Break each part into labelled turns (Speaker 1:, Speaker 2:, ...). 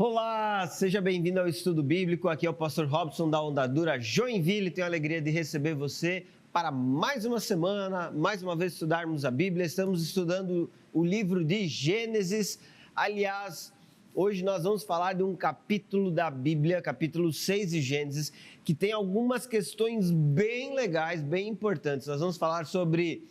Speaker 1: Olá, seja bem-vindo ao Estudo Bíblico. Aqui é o pastor Robson da Ondadura Joinville. Tenho a alegria de receber você para mais uma semana, mais uma vez estudarmos a Bíblia. Estamos estudando o livro de Gênesis. Aliás, hoje nós vamos falar de um capítulo da Bíblia, capítulo 6 de Gênesis, que tem algumas questões bem legais, bem importantes. Nós vamos falar sobre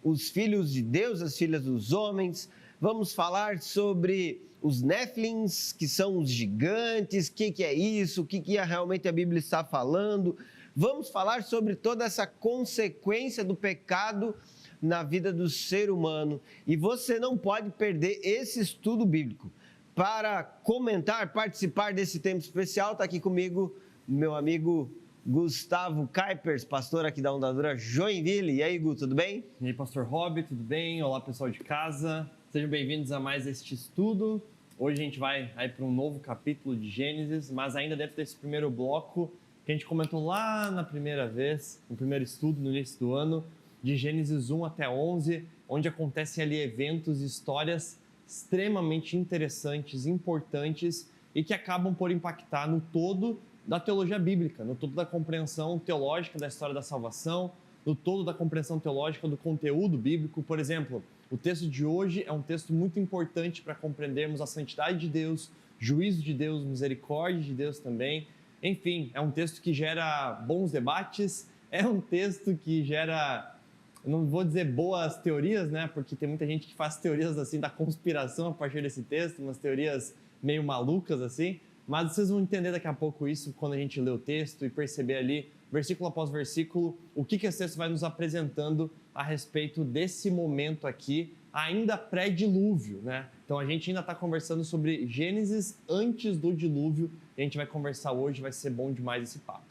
Speaker 1: os filhos de Deus, as filhas dos homens. Vamos falar sobre os Néfilins, que são os gigantes, o que é isso, o que realmente a Bíblia está falando. Vamos falar sobre toda essa consequência do pecado na vida do ser humano. E você não pode perder esse estudo bíblico. Para comentar, participar desse tempo especial, está aqui comigo meu amigo Gustavo Kuipers, pastor aqui da Ondadura Joinville. E aí, Gu, tudo bem?
Speaker 2: E aí, pastor Rob, tudo bem? Olá, pessoal de casa. Sejam bem-vindos a mais este estudo. Hoje a gente vai aí para um novo capítulo de Gênesis, mas ainda dentro desse primeiro bloco que a gente comentou lá na primeira vez, no primeiro estudo, no início do ano, de Gênesis 1 até 11, onde acontecem ali eventos, histórias extremamente interessantes, importantes e que acabam por impactar no todo da teologia bíblica, no todo da compreensão teológica da história da salvação, no todo da compreensão teológica do conteúdo bíblico. Por exemplo, o texto de hoje é um texto muito importante para compreendermos a santidade de Deus, juízo de Deus, misericórdia de Deus também. Enfim, é um texto que gera bons debates, é um texto que gera, não vou dizer boas teorias, né? Porque tem muita gente que faz teorias assim da conspiração a partir desse texto, umas teorias meio malucas assim, mas vocês vão entender daqui a pouco isso quando a gente lê o texto e perceber ali, versículo após versículo, o que esse texto vai nos apresentando a respeito desse momento aqui, ainda pré-dilúvio, né? Então a gente ainda está conversando sobre Gênesis antes do dilúvio, e a gente vai conversar hoje, vai ser bom demais esse papo.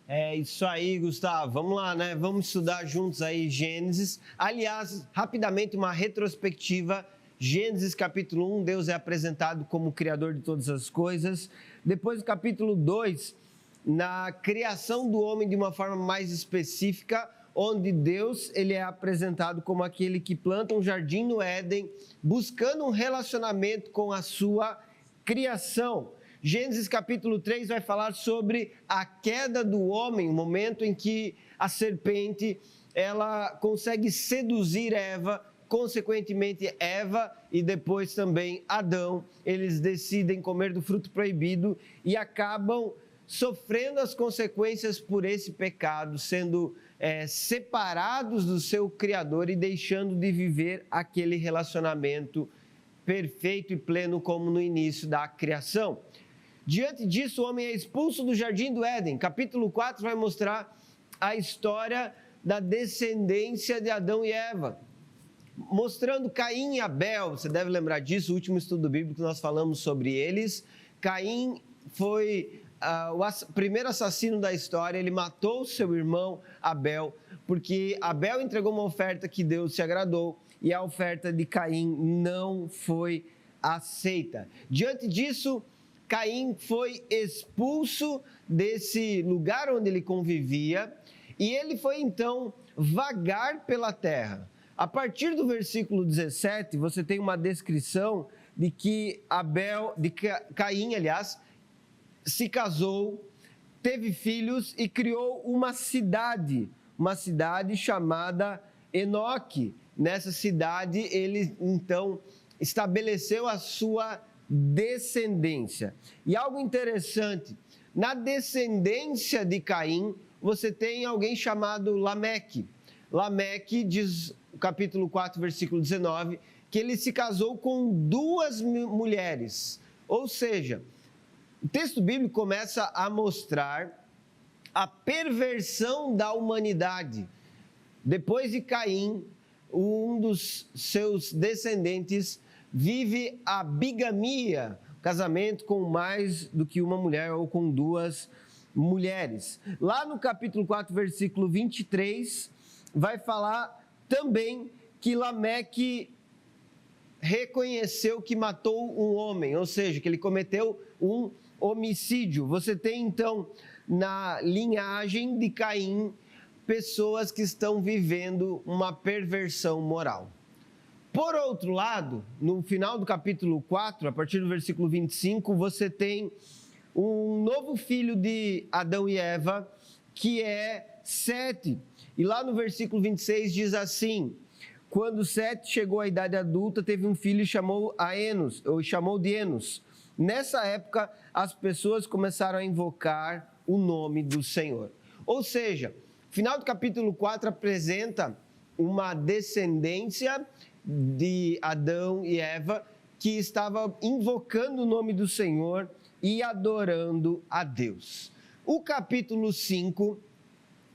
Speaker 1: É isso aí, Gustavo. Vamos lá, né? Vamos estudar juntos aí Gênesis. Aliás, rapidamente uma retrospectiva. Gênesis capítulo 1, Deus é apresentado como o Criador de todas as coisas. Depois do capítulo 2, na criação do homem de uma forma mais específica, onde Deus ele é apresentado como aquele que planta um jardim no Éden, buscando um relacionamento com a sua criação. Gênesis capítulo 3 vai falar sobre a queda do homem, o momento em que a serpente ela consegue seduzir Eva, consequentemente Eva e depois também Adão, eles decidem comer do fruto proibido e acabam sofrendo as consequências por esse pecado, sendo separados do seu Criador e deixando de viver aquele relacionamento perfeito e pleno como no início da criação. Diante disso, o homem é expulso do jardim do Éden. Capítulo 4 vai mostrar a história da descendência de Adão e Eva, mostrando Caim e Abel. Você deve lembrar disso, o último estudo bíblico nós falamos sobre eles. Caim foi o primeiro assassino da história, ele matou seu irmão Abel, porque Abel entregou uma oferta que Deus se agradou e a oferta de Caim não foi aceita. Diante disso, Caim foi expulso desse lugar onde ele convivia e ele foi então vagar pela terra. A partir do versículo 17, você tem uma descrição de que Caim, aliás, se casou, teve filhos e criou uma cidade chamada Enoque. Nessa cidade, ele então estabeleceu a sua descendência. E algo interessante, na descendência de Caim, você tem alguém chamado Lameque. Lameque, diz o capítulo 4, versículo 19, que ele se casou com 2 mulheres. Ou seja, o texto bíblico começa a mostrar a perversão da humanidade. Depois de Caim, um dos seus descendentes vive a bigamia, casamento com mais do que uma mulher ou com 2 mulheres. Lá no capítulo 4, versículo 23, vai falar também que Lameque reconheceu que matou um homem, ou seja, que ele cometeu um homicídio. Você tem então na linhagem de Caim pessoas que estão vivendo uma perversão moral. Por outro lado, no final do capítulo 4, a partir do versículo 25, você tem um novo filho de Adão e Eva, que é Sete. E lá no versículo 26 diz assim: quando Sete chegou à idade adulta, teve um filho e chamou de Enos. Nessa época, as pessoas começaram a invocar o nome do Senhor. Ou seja, o final do capítulo 4 apresenta uma descendência de Adão e Eva que estava invocando o nome do Senhor e adorando a Deus. O capítulo 5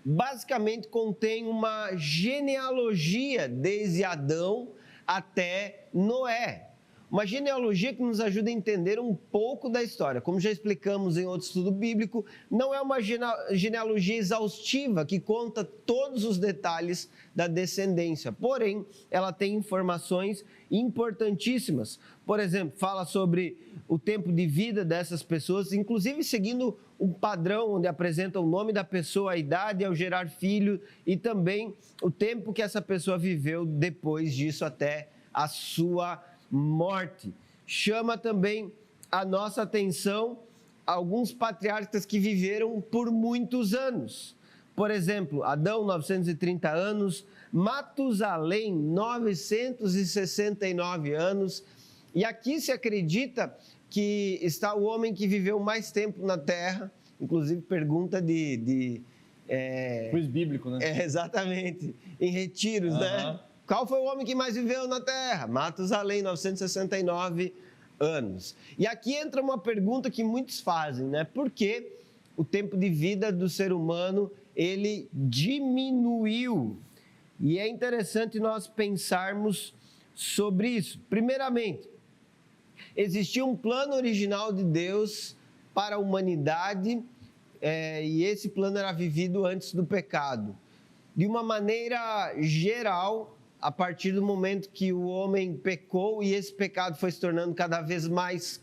Speaker 1: basicamente contém uma genealogia desde Adão até Noé. Uma genealogia que nos ajuda a entender um pouco da história. Como já explicamos em outro estudo bíblico, não é uma genealogia exaustiva que conta todos os detalhes da descendência. Porém, ela tem informações importantíssimas. Por exemplo, fala sobre o tempo de vida dessas pessoas, inclusive seguindo um padrão onde apresenta o nome da pessoa, a idade ao gerar filho e também o tempo que essa pessoa viveu depois disso até a sua morte. Chama também a nossa atenção alguns patriarcas que viveram por muitos anos. Por exemplo, Adão, 930 anos, Matusalém, 969 anos. E aqui se acredita que está o homem que viveu mais tempo na Terra, inclusive pergunta
Speaker 2: quiz bíblico, né?
Speaker 1: Exatamente, em retiros, né? Qual foi o homem que mais viveu na Terra? Matusalém, 969 anos. E aqui entra uma pergunta que muitos fazem, né? Por que o tempo de vida do ser humano, ele diminuiu? E é interessante nós pensarmos sobre isso. Primeiramente, existia um plano original de Deus para a humanidade, e esse plano era vivido antes do pecado. De uma maneira geral, a partir do momento que o homem pecou e esse pecado foi se tornando cada vez mais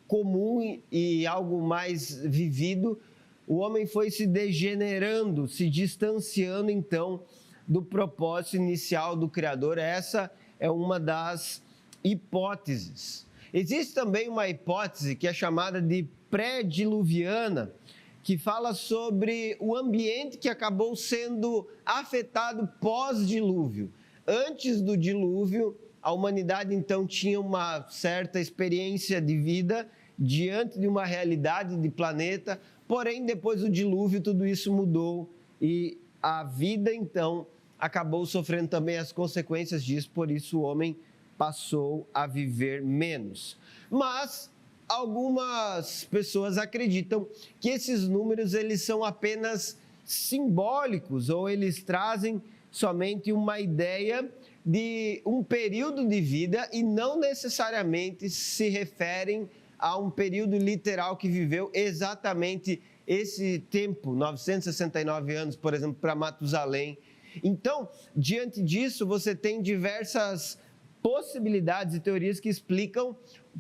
Speaker 1: comum e algo mais vivido, o homem foi se degenerando, se distanciando então do propósito inicial do Criador. Essa é uma das hipóteses. Existe também uma hipótese que é chamada de pré-diluviana, que fala sobre o ambiente que acabou sendo afetado pós-dilúvio. Antes do dilúvio, a humanidade então tinha uma certa experiência de vida diante de uma realidade de planeta, porém depois do dilúvio tudo isso mudou e a vida então acabou sofrendo também as consequências disso, por isso o homem passou a viver menos. Mas algumas pessoas acreditam que esses números eles são apenas simbólicos ou eles trazem somente uma ideia de um período de vida e não necessariamente se referem a um período literal que viveu exatamente esse tempo, 969 anos, por exemplo, para Matusalém. Então, diante disso, você tem diversas possibilidades e teorias que explicam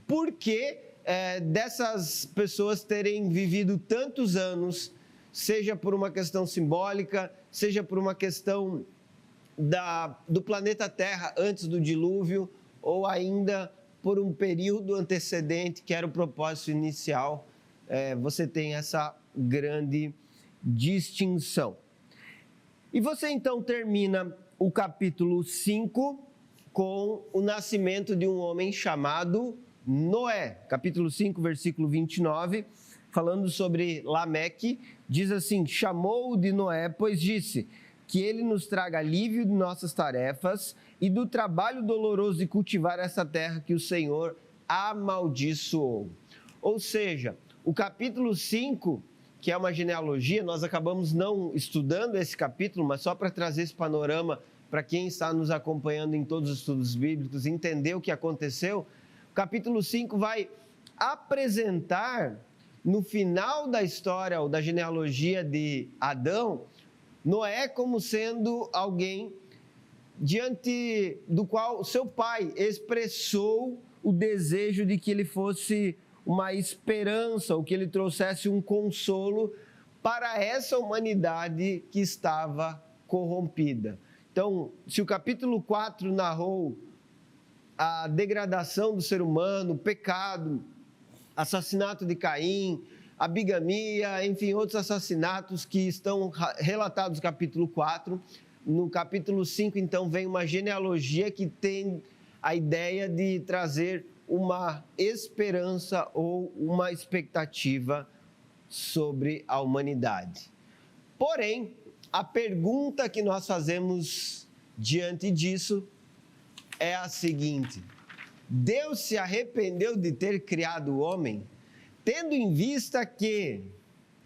Speaker 1: por que dessas pessoas terem vivido tantos anos, seja por uma questão simbólica, seja por uma questão do planeta Terra antes do dilúvio, ou ainda por um período antecedente, que era o propósito inicial. Você tem essa grande distinção. E você então termina o capítulo 5 com o nascimento de um homem chamado Noé. Capítulo 5, versículo 29, falando sobre Lameque, diz assim: chamou-o de Noé, pois disse que ele nos traga alívio de nossas tarefas e do trabalho doloroso de cultivar essa terra que o Senhor amaldiçoou. Ou seja, o capítulo 5, que é uma genealogia, nós acabamos não estudando esse capítulo, mas só para trazer esse panorama para quem está nos acompanhando em todos os estudos bíblicos, entender o que aconteceu. O capítulo 5 vai apresentar, no final da história ou da genealogia de Adão, Noé como sendo alguém diante do qual seu pai expressou o desejo de que ele fosse uma esperança, ou que ele trouxesse um consolo para essa humanidade que estava corrompida. Então, se o capítulo 4 narrou a degradação do ser humano, o pecado, assassinato de Caim, a bigamia, enfim, outros assassinatos que estão relatados no capítulo 4. No capítulo 5, então, vem uma genealogia que tem a ideia de trazer uma esperança ou uma expectativa sobre a humanidade. Porém, a pergunta que nós fazemos diante disso é a seguinte: Deus se arrependeu de ter criado o homem, tendo em vista que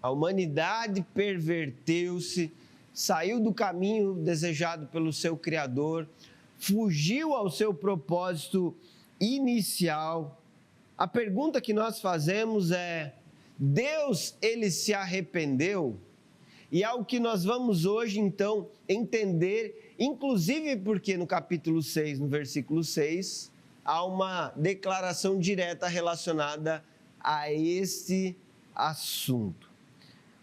Speaker 1: a humanidade perverteu-se, saiu do caminho desejado pelo seu Criador, fugiu ao seu propósito inicial. A pergunta que nós fazemos é: Deus, ele se arrependeu? E é o que nós vamos hoje, então, entender, inclusive porque no capítulo 6, no versículo 6, há uma declaração direta relacionada a este assunto.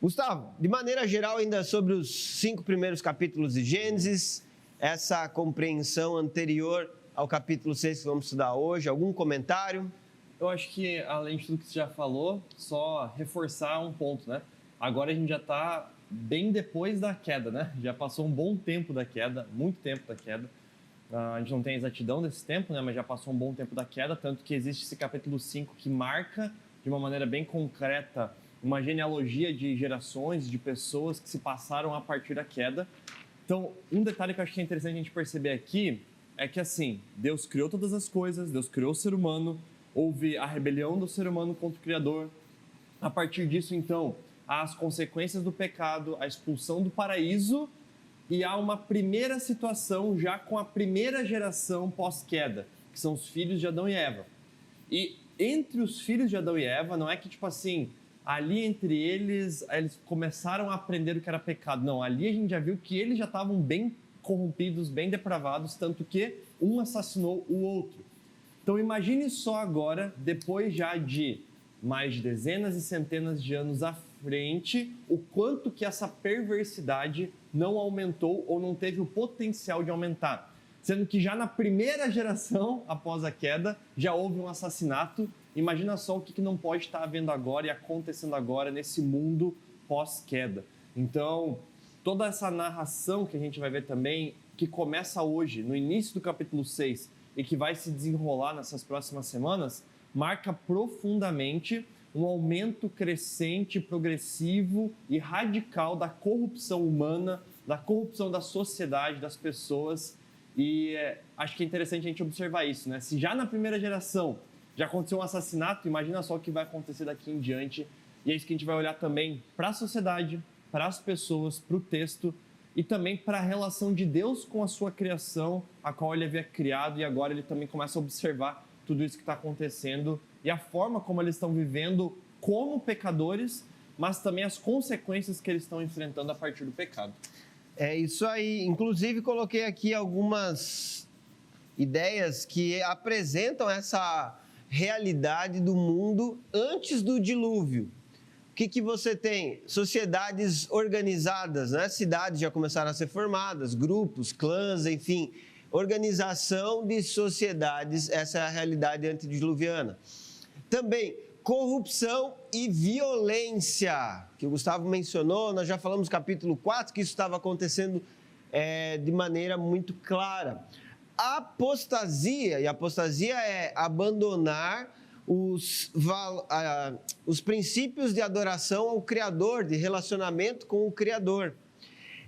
Speaker 1: Gustavo, de maneira geral, ainda sobre os 5 primeiros capítulos de Gênesis, essa compreensão anterior ao capítulo 6 que vamos estudar hoje, algum comentário?
Speaker 2: Eu acho que, além de tudo que você já falou, só reforçar um ponto, né? Agora a gente já está bem depois da queda, né? Já passou um bom tempo da queda, muito tempo da queda. A gente não tem a exatidão desse tempo, né? Mas já passou um bom tempo da queda, tanto que existe esse capítulo 5 que marca de uma maneira bem concreta uma genealogia de gerações, de pessoas que se passaram a partir da queda. Então, um detalhe que eu acho que é interessante a gente perceber aqui é que, assim, Deus criou todas as coisas, Deus criou o ser humano, houve a rebelião do ser humano contra o Criador. A partir disso, então, há as consequências do pecado, a expulsão do paraíso, e há uma primeira situação já com a primeira geração pós-queda, que são os filhos de Adão e Eva. E entre os filhos de Adão e Eva, não é que, tipo assim, ali entre eles começaram a aprender o que era pecado. Não, ali a gente já viu que eles já estavam bem corrompidos, bem depravados, tanto que um assassinou o outro. Então imagine só agora, depois já de mais de dezenas e centenas de anos à frente, o quanto que essa perversidade não aumentou ou não teve o potencial de aumentar. Sendo que já na primeira geração, após a queda, já houve um assassinato. Imagina só o que não pode estar havendo agora e acontecendo agora nesse mundo pós-queda. Então, toda essa narração que a gente vai ver também, que começa hoje, no início do capítulo 6, e que vai se desenrolar nessas próximas semanas, marca profundamente um aumento crescente, progressivo e radical da corrupção humana, da corrupção da sociedade, das pessoas. E acho que é interessante a gente observar isso, né? Se já na primeira geração já aconteceu um assassinato, imagina só o que vai acontecer daqui em diante. E é isso que a gente vai olhar também para a sociedade, para as pessoas, para o texto e também para a relação de Deus com a sua criação, a qual ele havia criado, e agora ele também começa a observar tudo isso que está acontecendo e a forma como eles estão vivendo como pecadores, mas também as consequências que eles estão enfrentando a partir do pecado.
Speaker 1: É isso aí. Inclusive, coloquei aqui algumas ideias que apresentam essa realidade do mundo antes do dilúvio. O que você tem? Sociedades organizadas, né? Cidades já começaram a ser formadas, grupos, clãs, enfim, organização de sociedades, essa é a realidade antediluviana. Também corrupção e violência, que o Gustavo mencionou, nós já falamos no capítulo 4 que isso estava acontecendo de maneira muito clara. Apostasia, e apostasia é abandonar os princípios de adoração ao Criador, de relacionamento com o Criador.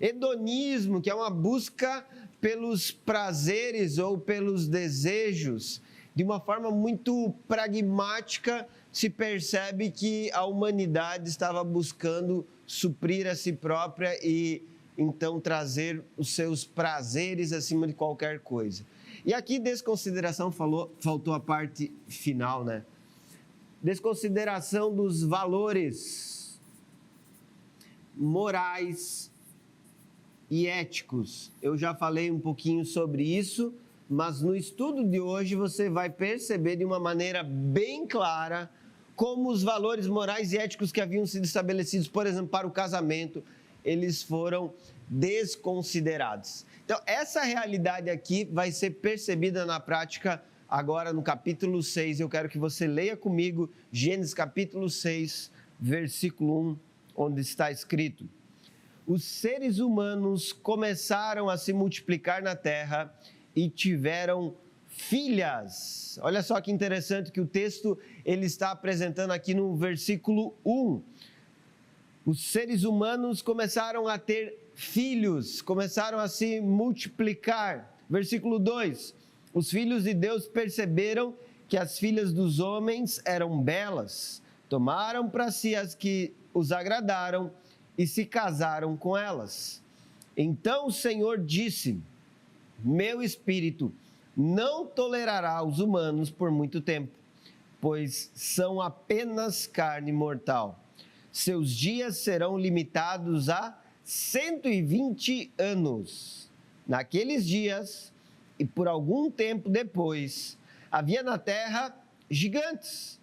Speaker 1: Hedonismo, que é uma busca pelos prazeres ou pelos desejos. De uma forma muito pragmática, se percebe que a humanidade estava buscando suprir a si própria e então trazer os seus prazeres acima de qualquer coisa. E aqui, desconsideração, faltou a parte final, né? Desconsideração dos valores morais e éticos. Eu já falei um pouquinho sobre isso, mas no estudo de hoje você vai perceber de uma maneira bem clara como os valores morais e éticos que haviam sido estabelecidos, por exemplo, para o casamento, eles foram desconsiderados. Então, essa realidade aqui vai ser percebida na prática agora no capítulo 6. Eu quero que você leia comigo Gênesis capítulo 6, versículo 1, onde está escrito: os seres humanos começaram a se multiplicar na terra e tiveram filhas. Olha só que interessante que o texto ele está apresentando aqui no versículo 1. Os seres humanos começaram a ter filhos, começaram a se multiplicar. Versículo 2. Os filhos de Deus perceberam que as filhas dos homens eram belas, tomaram para si as que os agradaram e se casaram com elas. Então o Senhor disse: meu espírito não tolerará os humanos por muito tempo, pois são apenas carne mortal. Seus dias serão limitados a 120 anos. Naqueles dias, e por algum tempo depois, havia na terra gigantes,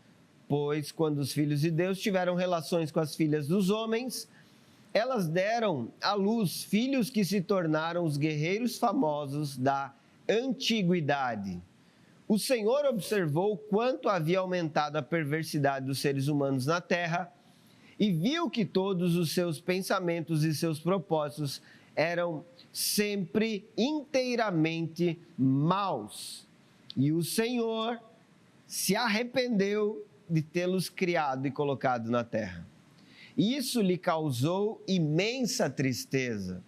Speaker 1: pois quando os filhos de Deus tiveram relações com as filhas dos homens, elas deram à luz filhos que se tornaram os guerreiros famosos da antiguidade. O Senhor observou quanto havia aumentado a perversidade dos seres humanos na terra e viu que todos os seus pensamentos e seus propósitos eram sempre inteiramente maus. E o Senhor se arrependeu de tê-los criado e colocado na terra. Isso lhe causou imensa tristeza.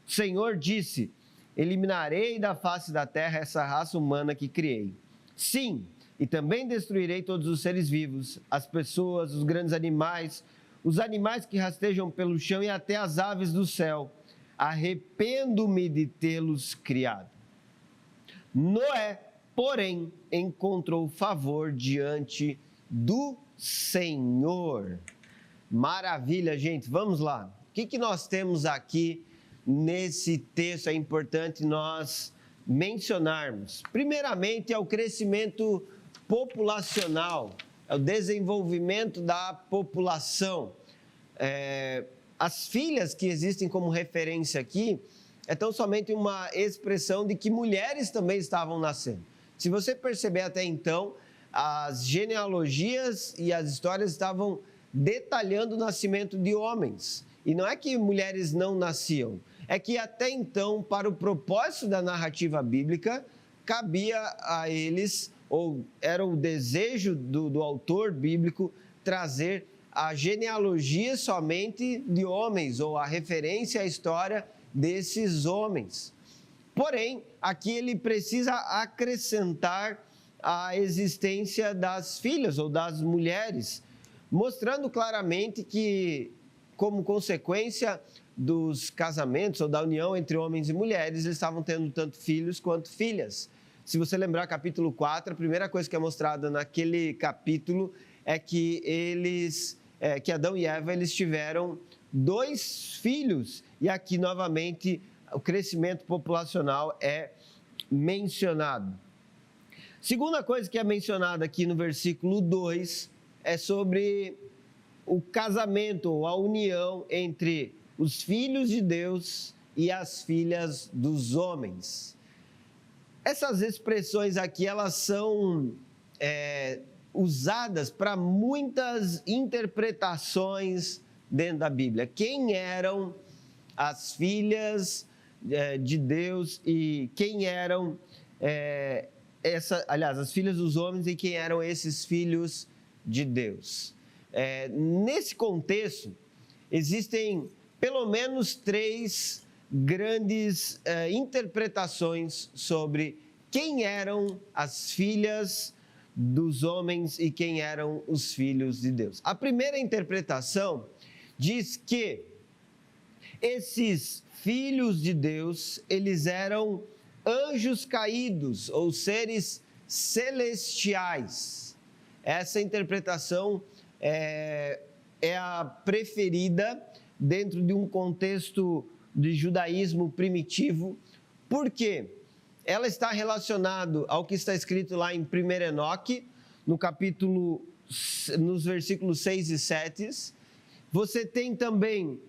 Speaker 1: O Senhor disse: eliminarei da face da terra essa raça humana que criei. Sim, e também destruirei todos os seres vivos, as pessoas, os grandes animais, os animais que rastejam pelo chão e até as aves do céu. Arrependo-me de tê-los criado. Noé, porém, encontrou favor diante do Senhor. Maravilha, gente. Vamos lá. O que nós temos aqui nesse texto? É importante nós mencionarmos. Primeiramente, é o crescimento populacional, é o desenvolvimento da população. As filhas que existem como referência aqui é tão somente uma expressão de que mulheres também estavam nascendo. Se você perceber até então, as genealogias e as histórias estavam detalhando o nascimento de homens. E não é que mulheres não nasciam, é que até então, para o propósito da narrativa bíblica, cabia a eles, ou era o desejo do autor bíblico, trazer a genealogia somente de homens, ou a referência à história desses homens. Porém, aqui ele precisa acrescentar a existência das filhas ou das mulheres, mostrando claramente que, como consequência dos casamentos ou da união entre homens e mulheres, eles estavam tendo tanto filhos quanto filhas. Se você lembrar capítulo 4, a primeira coisa que é mostrada naquele capítulo é que que Adão e Eva, eles tiveram 2 filhos. E aqui, novamente, o crescimento populacional é mencionado. Segunda coisa que é mencionada aqui no versículo 2 é sobre o casamento ou a união entre os filhos de Deus e as filhas dos homens. Essas expressões aqui, elas são usadas para muitas interpretações dentro da Bíblia. Quem eram as filhas de Deus e quem eram as filhas dos homens e quem eram esses filhos de Deus. Nesse contexto, existem pelo menos 3 grandes interpretações sobre quem eram as filhas dos homens e quem eram os filhos de Deus. A primeira interpretação diz que esses filhos de Deus, eles eram anjos caídos ou seres celestiais. Essa interpretação é a preferida dentro de um contexto de judaísmo primitivo. Por quê? Ela está relacionada ao que está escrito lá em 1 Enoque, nos versículos 6 e 7. Você tem também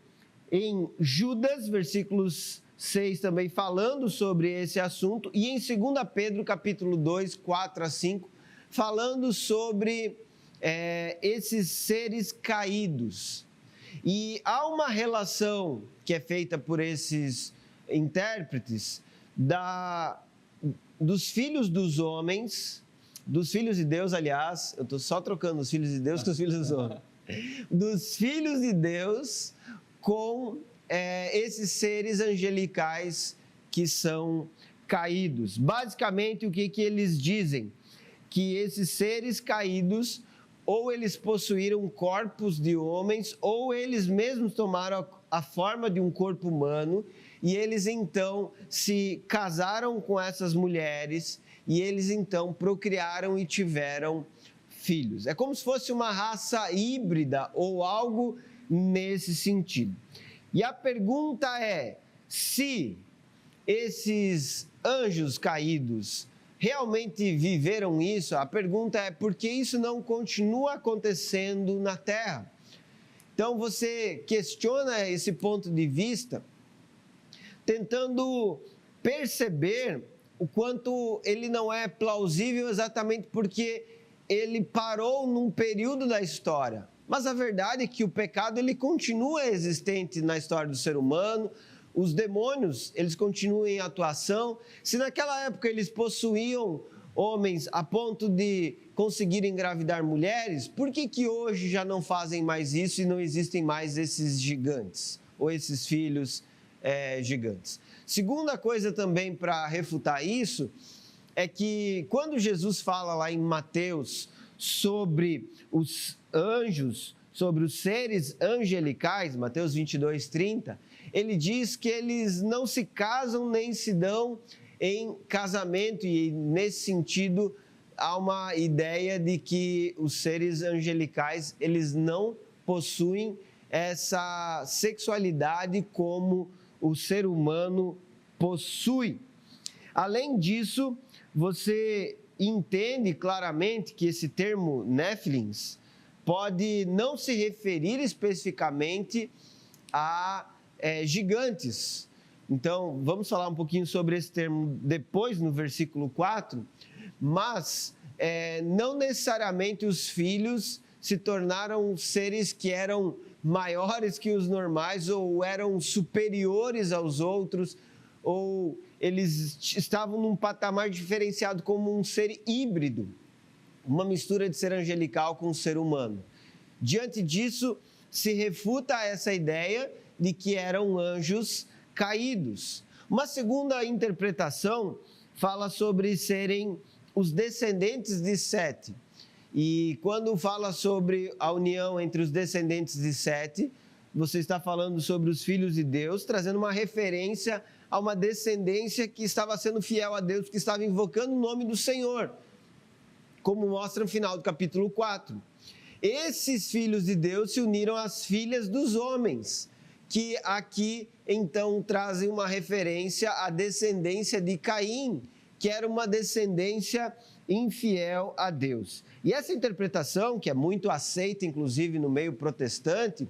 Speaker 1: em Judas, versículos 6 também falando sobre esse assunto, e em 2 Pedro, capítulo 2, 4 a 5, falando sobre esses seres caídos. E há uma relação que é feita por esses intérpretes dos filhos dos homens, dos filhos de Deus, aliás, eu estou só trocando os filhos de Deus com os filhos dos homens, dos filhos de Deus com esses seres angelicais que são caídos. Basicamente, o que eles dizem? Que esses seres caídos, ou eles possuíram corpos de homens, ou eles mesmos tomaram a forma de um corpo humano, e eles então se casaram com essas mulheres, e eles então procriaram e tiveram filhos. É como se fosse uma raça híbrida, ou algo nesse sentido. E a pergunta é, se esses anjos caídos realmente viveram isso, a pergunta é por que isso não continua acontecendo na Terra? Então você questiona esse ponto de vista, tentando perceber o quanto ele não é plausível exatamente porque ele parou num período da história. Mas a verdade é que o pecado ele continua existente na história do ser humano, os demônios eles continuam em atuação. Se naquela época eles possuíam homens a ponto de conseguir engravidar mulheres, por que hoje já não fazem mais isso e não existem mais esses gigantes, ou esses filhos gigantes? Segunda coisa também para refutar isso, é que quando Jesus fala lá em Mateus sobre os anjos, sobre os seres angelicais, Mateus 22, 30, ele diz que eles não se casam nem se dão em casamento, e nesse sentido há uma ideia de que os seres angelicais, eles não possuem essa sexualidade como o ser humano possui. Além disso, você entende claramente que esse termo Néfilins pode não se referir especificamente a gigantes. Então, vamos falar um pouquinho sobre esse termo depois, no versículo 4, mas não necessariamente os filhos se tornaram seres que eram maiores que os normais, ou eram superiores aos outros, ou eles estavam num patamar diferenciado como um ser híbrido, uma mistura de ser angelical com um ser humano. Diante disso, se refuta essa ideia de que eram anjos caídos. Uma segunda interpretação fala sobre serem os descendentes de Sete. E quando fala sobre a união entre os descendentes de Sete, você está falando sobre os filhos de Deus, trazendo uma referência a uma descendência que estava sendo fiel a Deus, que estava invocando o nome do Senhor, como mostra no final do capítulo 4. Esses filhos de Deus se uniram às filhas dos homens, que aqui então trazem uma referência à descendência de Caim, que era uma descendência infiel a Deus. E essa interpretação, que é muito aceita inclusive no meio protestante,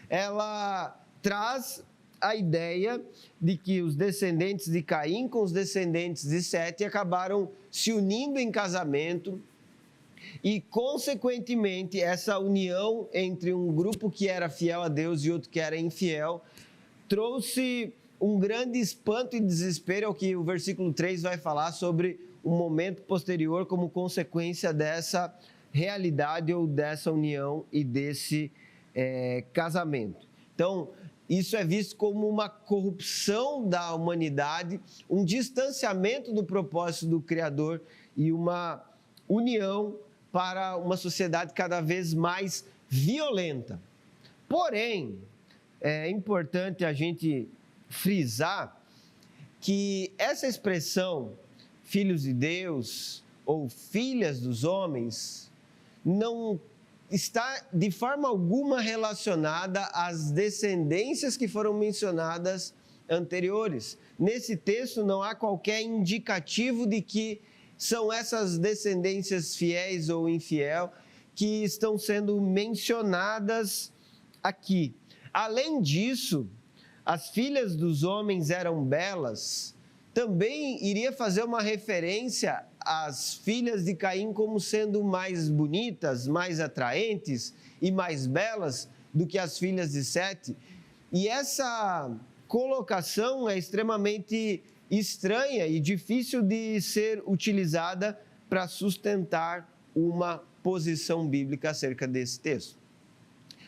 Speaker 1: ela traz a ideia de que os descendentes de Caim com os descendentes de Sete acabaram se unindo em casamento, e, consequentemente, essa união entre um grupo que era fiel a Deus e outro que era infiel trouxe um grande espanto e desespero, é o que o versículo 3 vai falar sobre um momento posterior como consequência dessa realidade ou dessa união e desse casamento. Então, isso é visto como uma corrupção da humanidade, um distanciamento do propósito do Criador e uma união para uma sociedade cada vez mais violenta. Porém, é importante a gente frisar que essa expressão filhos de Deus ou filhas dos homens não está de forma alguma relacionada às descendências que foram mencionadas anteriores. Nesse texto não há qualquer indicativo de que são essas descendências fiéis ou infiel que estão sendo mencionadas aqui. Além disso, as filhas dos homens eram belas, também iria fazer uma referência às filhas de Caim como sendo mais bonitas, mais atraentes e mais belas do que as filhas de Sete. E essa colocação é extremamente estranha e difícil de ser utilizada para sustentar uma posição bíblica acerca desse texto.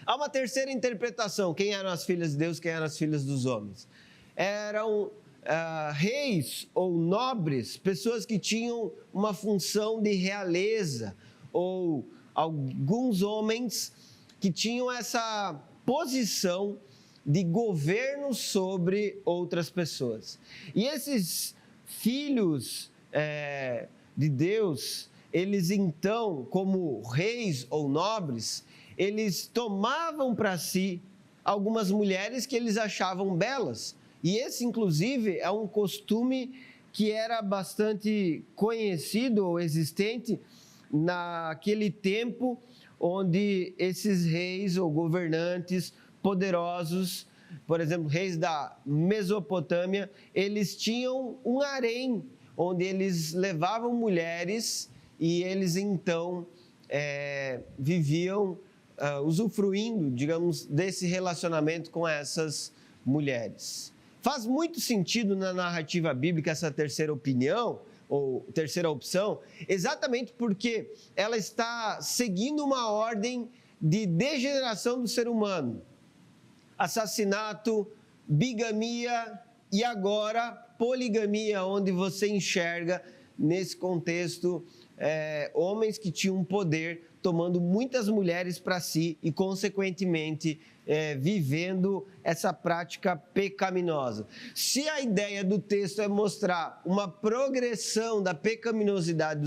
Speaker 1: Há uma terceira interpretação. Quem eram as filhas de Deus, quem eram as filhas dos homens? Eram reis ou nobres, pessoas que tinham uma função de realeza, ou alguns homens que tinham essa posição de governo sobre outras pessoas. E esses filhos de Deus, eles então, como reis ou nobres, eles tomavam para si algumas mulheres que eles achavam belas. E esse, inclusive, é um costume que era bastante conhecido ou existente naquele tempo onde esses reis ou governantes poderosos, por exemplo, reis da Mesopotâmia, eles tinham um harém, onde eles levavam mulheres e eles então viviam usufruindo, digamos, desse relacionamento com essas mulheres. Faz muito sentido na narrativa bíblica essa terceira opinião, ou terceira opção, exatamente porque ela está seguindo uma ordem de degeneração do ser humano. Assassinato, bigamia e agora poligamia, onde você enxerga nesse contexto homens que tinham poder tomando muitas mulheres para si e, consequentemente, vivendo essa prática pecaminosa. Se a ideia do texto é mostrar uma progressão da pecaminosidade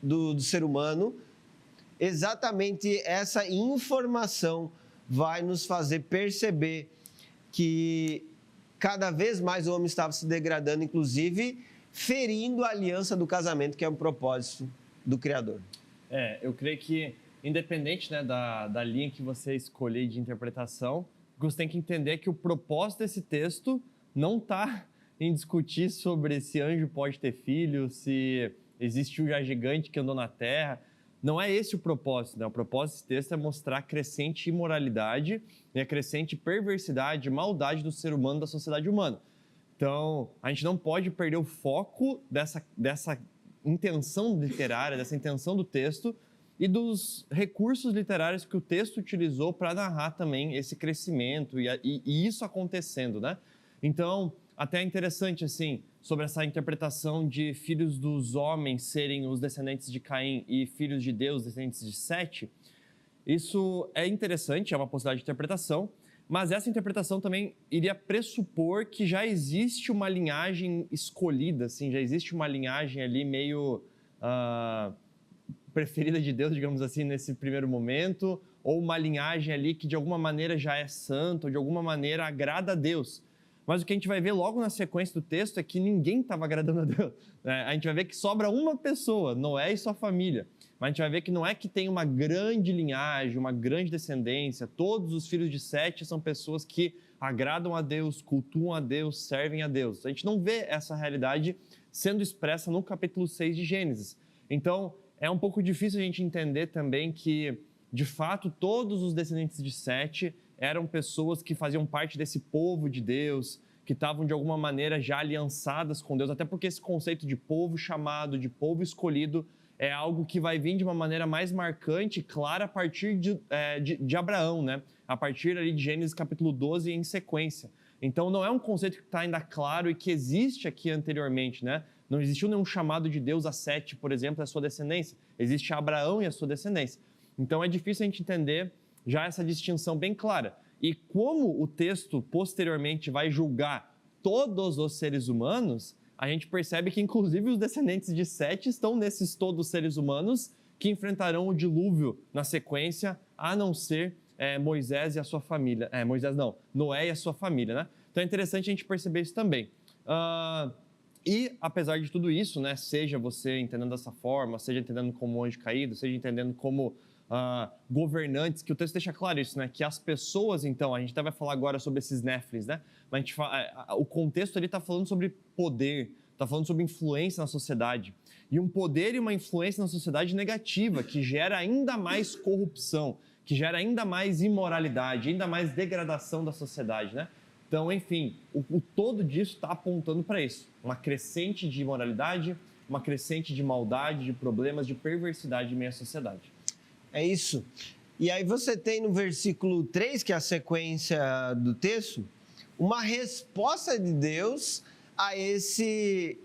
Speaker 1: do ser humano, exatamente essa informação vai nos fazer perceber que cada vez mais o homem estava se degradando, inclusive ferindo a aliança do casamento, que é o propósito do Criador.
Speaker 2: Eu creio que, independente, né, da linha que você escolher de interpretação, você tem que entender que o propósito desse texto não está em discutir sobre se anjo pode ter filho, se existe um já gigante que andou na terra. Não é esse o propósito, né? O propósito desse texto é mostrar a crescente imoralidade e a crescente perversidade e maldade do ser humano, da sociedade humana. Então, a gente não pode perder o foco dessa intenção literária, dessa intenção do texto e dos recursos literários que o texto utilizou para narrar também esse crescimento e isso acontecendo, né? Então, até é interessante, assim, sobre essa interpretação de filhos dos homens serem os descendentes de Caim e filhos de Deus, descendentes de Sete. Isso é interessante, é uma possibilidade de interpretação, mas essa interpretação também iria pressupor que já existe uma linhagem escolhida, assim, já existe uma linhagem ali meio preferida de Deus, digamos assim, nesse primeiro momento, ou uma linhagem ali que de alguma maneira já é santa, ou de alguma maneira agrada a Deus. Mas o que a gente vai ver logo na sequência do texto é que ninguém estava agradando a Deus. A gente vai ver que sobra uma pessoa, Noé e sua família. Mas a gente vai ver que não é que tem uma grande linhagem, uma grande descendência. Todos os filhos de Sete são pessoas que agradam a Deus, cultuam a Deus, servem a Deus. A gente não vê essa realidade sendo expressa no capítulo 6 de Gênesis. Então, é um pouco difícil a gente entender também que, de fato, todos os descendentes de Sete eram pessoas que faziam parte desse povo de Deus, que estavam de alguma maneira já aliançadas com Deus, até porque esse conceito de povo chamado, de povo escolhido, é algo que vai vir de uma maneira mais marcante e clara a partir de Abraão, né? A partir ali de Gênesis capítulo 12 em sequência. Então não é um conceito que está ainda claro e que existe aqui anteriormente, né? Não existiu nenhum chamado de Deus a Sete, por exemplo, a sua descendência. Existe Abraão e a sua descendência. Então é difícil a gente entender já essa distinção bem clara. E como o texto posteriormente vai julgar todos os seres humanos, a gente percebe que inclusive os descendentes de Sete estão nesses todos os seres humanos que enfrentarão o dilúvio na sequência, a não ser Moisés e a sua família. Noé e a sua família, né? Então é interessante a gente perceber isso também. E apesar de tudo isso, né, seja você entendendo dessa forma, seja entendendo como anjo caído, seja entendendo como governantes, que o texto deixa claro isso, né? Que as pessoas, então, a gente até vai falar agora sobre esses Néfilins, né? Mas o contexto ali está falando sobre poder, está falando sobre influência na sociedade. E um poder e uma influência na sociedade negativa, que gera ainda mais corrupção, que gera ainda mais imoralidade, ainda mais degradação da sociedade, né? Então, enfim, o todo disso está apontando para isso. Uma crescente de imoralidade, uma crescente de maldade, de problemas, de perversidade em meio à sociedade.
Speaker 1: É isso. E aí você tem no versículo 3, que é a sequência do texto, uma resposta de Deus a esse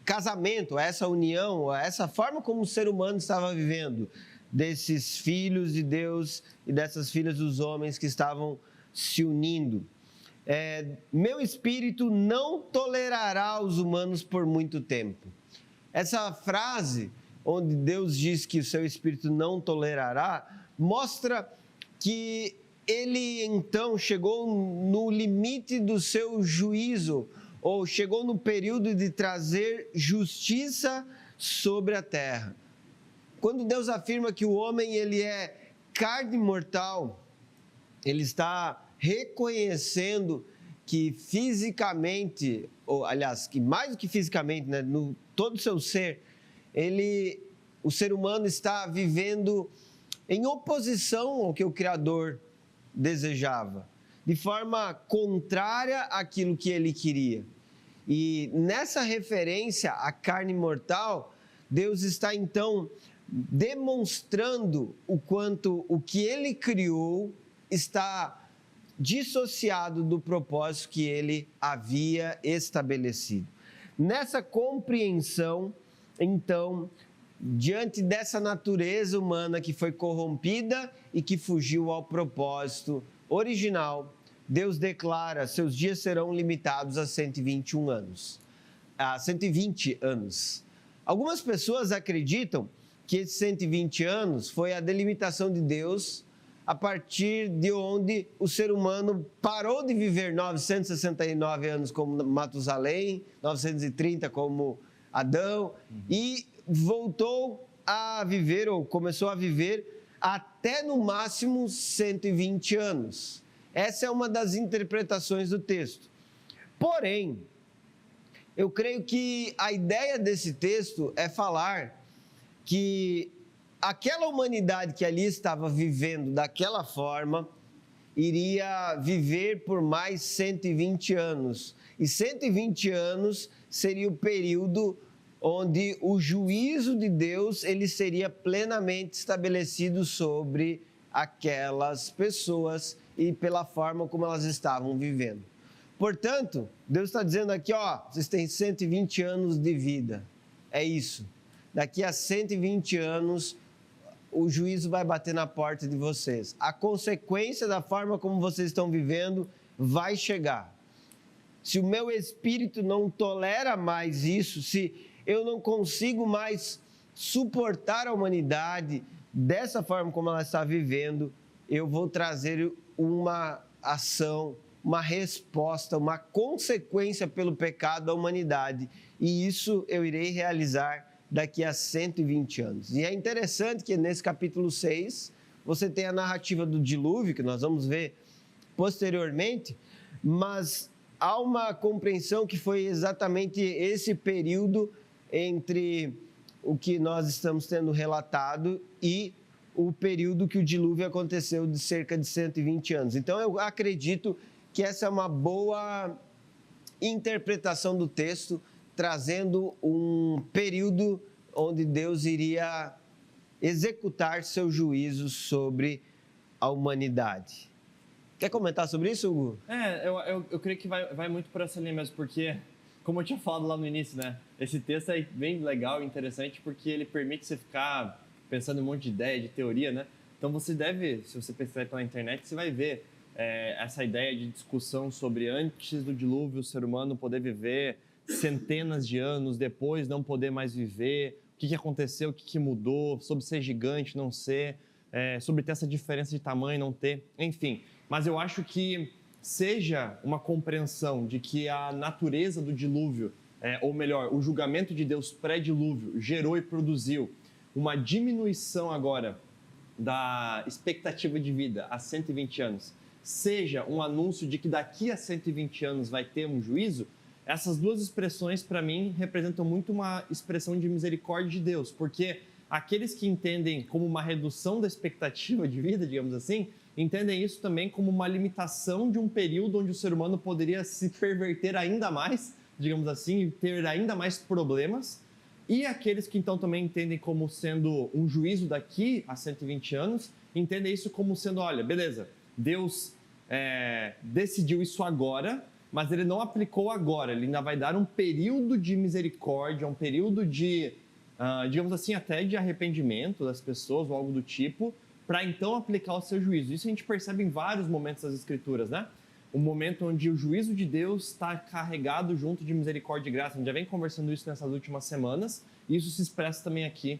Speaker 1: casamento, a essa união, a essa forma como o ser humano estava vivendo, desses filhos de Deus e dessas filhas dos homens que estavam se unindo. Meu espírito não tolerará os humanos por muito tempo. Essa frase, onde Deus diz que o seu espírito não tolerará, mostra que ele então chegou no limite do seu juízo, ou chegou no período de trazer justiça sobre a terra. Quando Deus afirma que o homem ele é carne mortal, ele está reconhecendo que fisicamente, ou aliás, que mais do que fisicamente, né, no todo o seu ser, o ser humano está vivendo em oposição ao que o Criador desejava, de forma contrária àquilo que ele queria. E nessa referência à carne mortal, Deus está então demonstrando o quanto o que ele criou está dissociado do propósito que ele havia estabelecido. Nessa compreensão, então, diante dessa natureza humana que foi corrompida e que fugiu ao propósito original, Deus declara: seus dias serão limitados a 121 anos. A 120 anos. Algumas pessoas acreditam que esses 120 anos foi a delimitação de Deus a partir de onde o ser humano parou de viver 969 anos como Matusalém, 930 como Adão, e voltou a viver, ou começou a viver, até no máximo 120 anos. Essa é uma das interpretações do texto. Porém, eu creio que a ideia desse texto é falar que aquela humanidade que ali estava vivendo daquela forma, iria viver por mais 120 anos. E 120 anos seria o período onde o juízo de Deus ele seria plenamente estabelecido sobre aquelas pessoas e pela forma como elas estavam vivendo. Portanto, Deus está dizendo aqui, vocês têm 120 anos de vida. É isso. Daqui a 120 anos, o juízo vai bater na porta de vocês. A consequência da forma como vocês estão vivendo vai chegar. Se o meu espírito não tolera mais isso, se eu não consigo mais suportar a humanidade dessa forma como ela está vivendo, eu vou trazer uma ação, uma resposta, uma consequência pelo pecado à humanidade. E isso eu irei realizar daqui a 120 anos. E é interessante que nesse capítulo 6, você tem a narrativa do dilúvio, que nós vamos ver posteriormente, mas há uma compreensão que foi exatamente esse período entre o que nós estamos tendo relatado e o período que o dilúvio aconteceu de cerca de 120 anos. Então, eu acredito que essa é uma boa interpretação do texto, trazendo um período onde Deus iria executar seu juízo sobre a humanidade. Quer comentar sobre isso, Hugo?
Speaker 2: Eu creio que vai muito por essa linha mesmo, porque, como eu tinha falado lá no início, né? Esse texto é bem legal e interessante porque ele permite você ficar pensando em um monte de ideia, de teoria, né? Então você deve, se você pesquisar pela internet, você vai ver essa ideia de discussão sobre antes do dilúvio o ser humano poder viver centenas de anos, depois não poder mais viver, o que aconteceu, o que mudou, sobre ser gigante, não ser, sobre ter essa diferença de tamanho, não ter, enfim. Mas eu acho que seja uma compreensão de que a natureza do dilúvio, ou melhor, o julgamento de Deus pré-dilúvio gerou e produziu uma diminuição agora da expectativa de vida a 120 anos seja um anúncio de que daqui a 120 anos vai ter um juízo, essas duas expressões, para mim, representam muito uma expressão de misericórdia de Deus, porque aqueles que entendem como uma redução da expectativa de vida, digamos assim, entendem isso também como uma limitação de um período onde o ser humano poderia se perverter ainda mais, digamos assim, e ter ainda mais problemas. E aqueles que então também entendem como sendo um juízo daqui a 120 anos, entendem isso como sendo, olha, beleza, Deus decidiu isso agora, mas ele não aplicou agora, ele ainda vai dar um período de misericórdia, um período de, digamos assim, até de arrependimento das pessoas ou algo do tipo, para então aplicar o seu juízo. Isso a gente percebe em vários momentos das Escrituras, né? O momento onde o juízo de Deus está carregado junto de misericórdia e graça. A gente já vem conversando isso nessas últimas semanas, e isso se expressa também aqui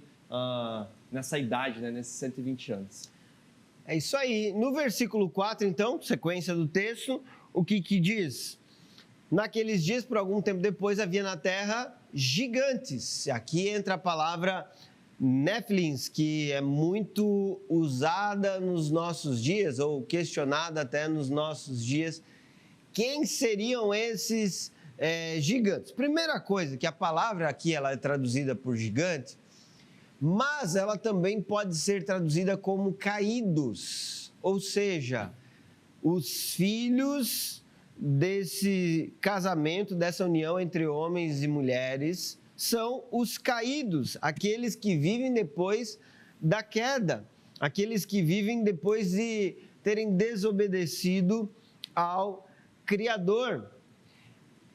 Speaker 2: nessa idade, né? Nesses 120 anos.
Speaker 1: É isso aí. No versículo 4, então, sequência do texto, o que diz? Naqueles dias, por algum tempo depois, havia na terra gigantes. Aqui entra a palavra Néfilins, que é muito usada nos nossos dias, ou questionada até nos nossos dias. Quem seriam esses gigantes? Primeira coisa, que a palavra aqui ela é traduzida por gigante, mas ela também pode ser traduzida como caídos, ou seja, os filhos desse casamento, dessa união entre homens e mulheres, são os caídos, aqueles que vivem depois da queda, aqueles que vivem depois de terem desobedecido ao Criador.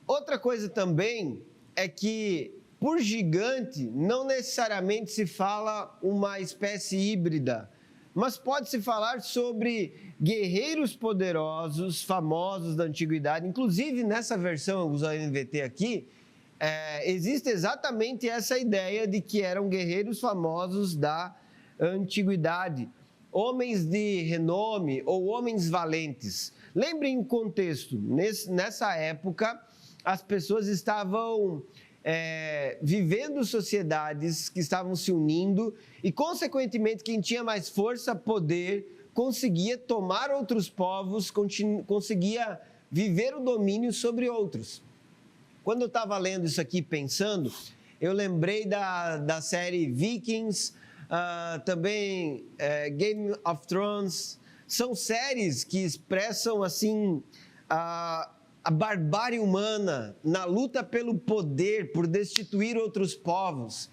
Speaker 1: Outra coisa também é que, por gigante, não necessariamente se fala uma espécie híbrida, mas pode-se falar sobre guerreiros poderosos, famosos da antiguidade. Inclusive, nessa versão, eu uso a NVT aqui, existe exatamente essa ideia de que eram guerreiros famosos da antiguidade, homens de renome ou homens valentes. Lembrem o contexto, nessa época as pessoas estavam vivendo sociedades que estavam se unindo e, consequentemente, quem tinha mais força, poder, conseguia tomar outros povos, conseguia viver o domínio sobre outros. Quando eu estava lendo isso aqui, pensando, eu lembrei da série Vikings, também Game of Thrones. São séries que expressam, assim, a barbárie humana na luta pelo poder, por destituir outros povos.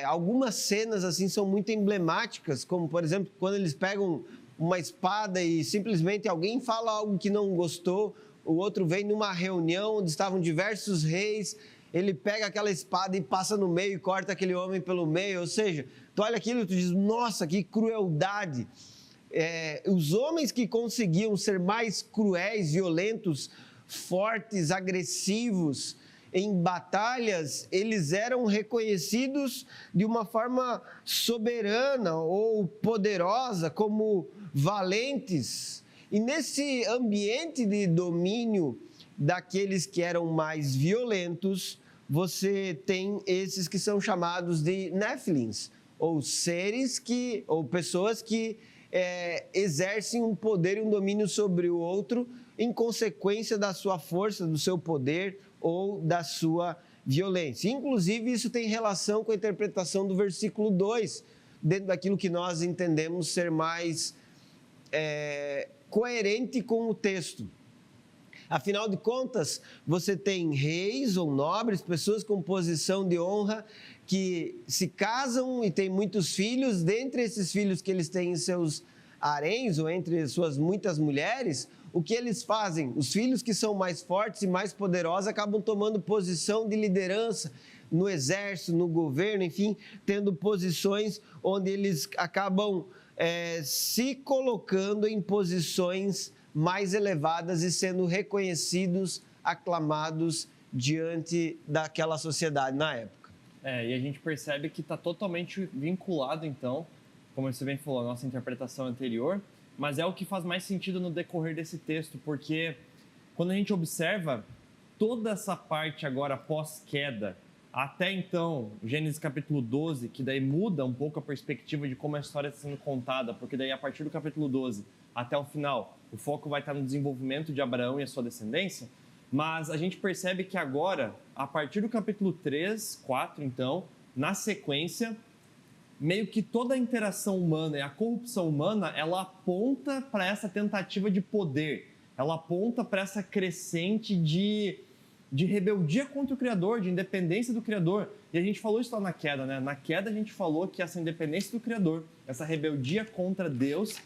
Speaker 1: Algumas cenas, assim, são muito emblemáticas, como, por exemplo, quando eles pegam uma espada e simplesmente alguém fala algo que não gostou, o outro vem numa reunião onde estavam diversos reis, ele pega aquela espada e passa no meio e corta aquele homem pelo meio. Ou seja, tu olha aquilo e tu diz, nossa, que crueldade. Os homens que conseguiam ser mais cruéis, violentos, fortes, agressivos em batalhas, eles eram reconhecidos de uma forma soberana ou poderosa, como valentes. E nesse ambiente de domínio daqueles que eram mais violentos, você tem esses que são chamados de Néfilins, ou seres ou pessoas que exercem um poder e um domínio sobre o outro em consequência da sua força, do seu poder ou da sua violência. Inclusive, isso tem relação com a interpretação do versículo 2, dentro daquilo que nós entendemos ser mais coerente com o texto. Afinal de contas, você tem reis ou nobres, pessoas com posição de honra, que se casam e têm muitos filhos. Dentre esses filhos que eles têm em seus haréns, ou entre suas muitas mulheres, o que eles fazem? Os filhos que são mais fortes e mais poderosos acabam tomando posição de liderança no exército, no governo, enfim, tendo posições onde eles acabam se colocando em posições mais elevadas e sendo reconhecidos, aclamados diante daquela sociedade na época.
Speaker 2: E a gente percebe que está totalmente vinculado, então, como você bem falou, a nossa interpretação anterior, mas é o que faz mais sentido no decorrer desse texto, porque quando a gente observa toda essa parte agora pós-queda, Até então, Gênesis capítulo 12, que daí muda um pouco a perspectiva de como a história está sendo contada, porque daí a partir do capítulo 12 até o final, o foco vai estar no desenvolvimento de Abraão e a sua descendência, mas a gente percebe que agora, a partir do capítulo 3, 4, então, na sequência, meio que toda a interação humana e a corrupção humana, ela aponta para essa tentativa de poder, ela aponta para essa crescente de rebeldia contra o Criador, de independência do Criador. E a gente falou isso lá na queda, né? Na queda a gente falou que essa independência do Criador, essa rebeldia contra Deus,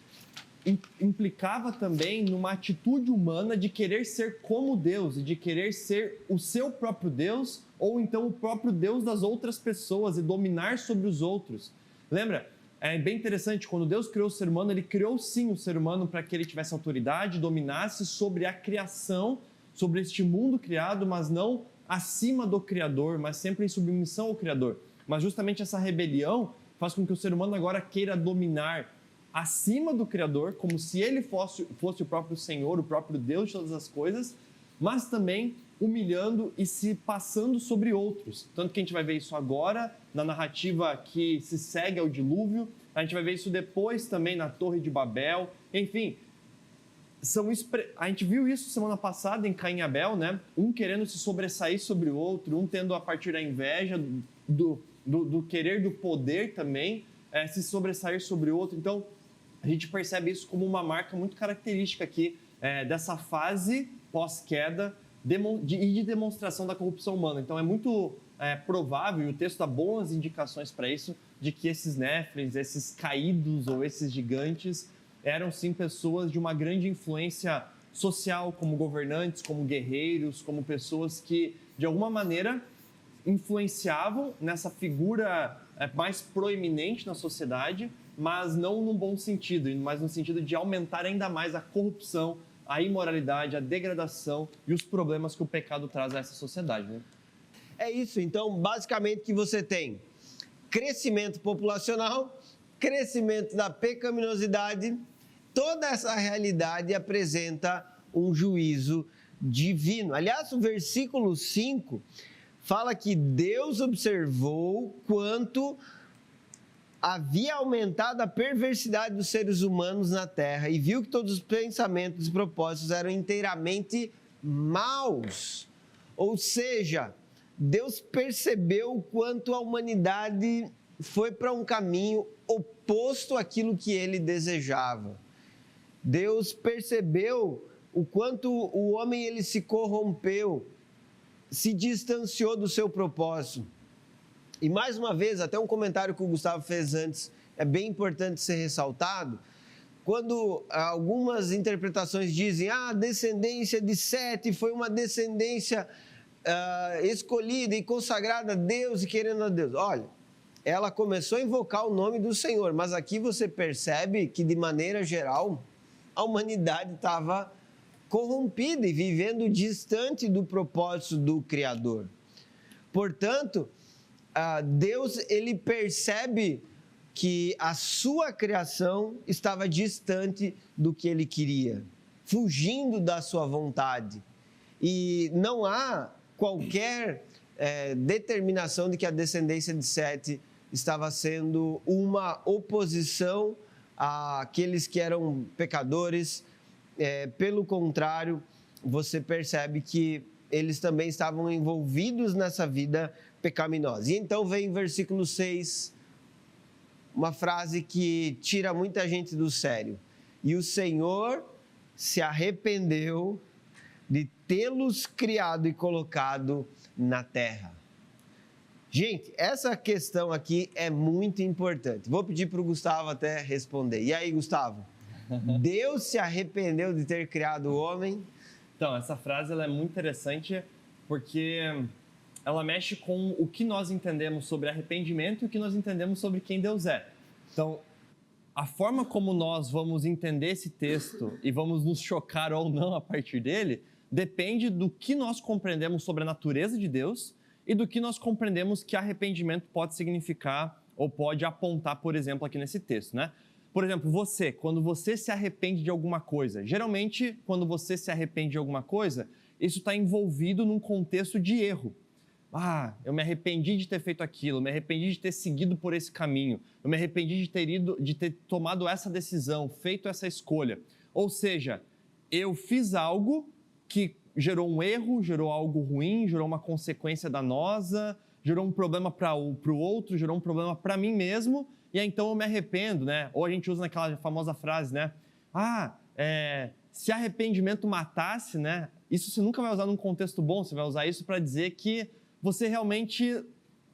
Speaker 2: implicava também numa atitude humana de querer ser como Deus e de querer ser o seu próprio Deus ou então o próprio Deus das outras pessoas e dominar sobre os outros. Lembra? É bem interessante, quando Deus criou o ser humano, ele criou sim o ser humano para que ele tivesse autoridade, dominasse sobre a criação, sobre este mundo criado, mas não acima do Criador, mas sempre em submissão ao Criador. Mas justamente essa rebelião faz com que o ser humano agora queira dominar acima do Criador, como se ele fosse o próprio Senhor, o próprio Deus de todas as coisas, mas também humilhando e se passando sobre outros. Tanto que a gente vai ver isso agora na narrativa que se segue ao dilúvio, a gente vai ver isso depois também na Torre de Babel, enfim. A gente viu isso semana passada em Caim e Abel, né? Um querendo se sobressair sobre o outro, um tendo a partir da inveja, do querer do poder também, se sobressair sobre o outro. Então, a gente percebe isso como uma marca muito característica aqui dessa fase pós-queda e de demonstração da corrupção humana. Então, é muito provável, e o texto dá boas indicações para isso, de que esses néfilins, esses caídos ou esses gigantes, eram sim pessoas de uma grande influência social, como governantes, como guerreiros, como pessoas que, de alguma maneira, influenciavam nessa figura mais proeminente na sociedade, mas não num bom sentido, mas no sentido de aumentar ainda mais a corrupção, a imoralidade, a degradação e os problemas que o pecado traz a essa sociedade, né?
Speaker 1: É isso, então, basicamente, que você tem crescimento populacional, crescimento da pecaminosidade. Toda essa realidade apresenta um juízo divino. Aliás, o versículo 5 fala que Deus observou quanto havia aumentado a perversidade dos seres humanos na terra e viu que todos os pensamentos e propósitos eram inteiramente maus. Ou seja, Deus percebeu o quanto a humanidade foi para um caminho oposto àquilo que ele desejava. Deus percebeu o quanto o homem ele se corrompeu, se distanciou do seu propósito. E mais uma vez, até um comentário que o Gustavo fez antes, é bem importante ser ressaltado, quando algumas interpretações dizem a descendência de Sete foi uma descendência escolhida e consagrada a Deus e querendo a Deus. Olha, ela começou a invocar o nome do Senhor, mas aqui você percebe que, de maneira geral, a humanidade estava corrompida e vivendo distante do propósito do Criador. Portanto, Deus ele percebe que a sua criação estava distante do que ele queria, fugindo da sua vontade. E não há qualquer determinação de que a descendência de Sete estava sendo uma oposição àqueles que eram pecadores. Pelo contrário, você percebe que eles também estavam envolvidos nessa vida pecaminosa. E então vem o versículo 6, uma frase que tira muita gente do sério. E o Senhor se arrependeu de tê-los criado e colocado na terra. Gente, essa questão aqui é muito importante. Vou pedir para o Gustavo até responder. E aí, Gustavo? Deus se arrependeu de ter criado o homem?
Speaker 2: Então, essa frase ela é muito interessante porque ela mexe com o que nós entendemos sobre arrependimento e o que nós entendemos sobre quem Deus é. Então, a forma como nós vamos entender esse texto e vamos nos chocar ou não a partir dele depende do que nós compreendemos sobre a natureza de Deus e do que nós compreendemos que arrependimento pode significar ou pode apontar, por exemplo, aqui nesse texto, né? Por exemplo, quando você se arrepende de alguma coisa, geralmente, quando você se arrepende de alguma coisa, isso está envolvido num contexto de erro. eu me arrependi de ter feito aquilo, eu me arrependi de ter seguido por esse caminho, eu me arrependi de ter tomado essa decisão, feito essa escolha. Ou seja, eu fiz algo que gerou um erro, gerou algo ruim, gerou uma consequência danosa, gerou um problema para o outro, gerou um problema para mim mesmo, e aí então eu me arrependo, né? Ou a gente usa naquela famosa frase, né? Se arrependimento matasse, né? Isso você nunca vai usar num contexto bom, você vai usar isso para dizer que você realmente,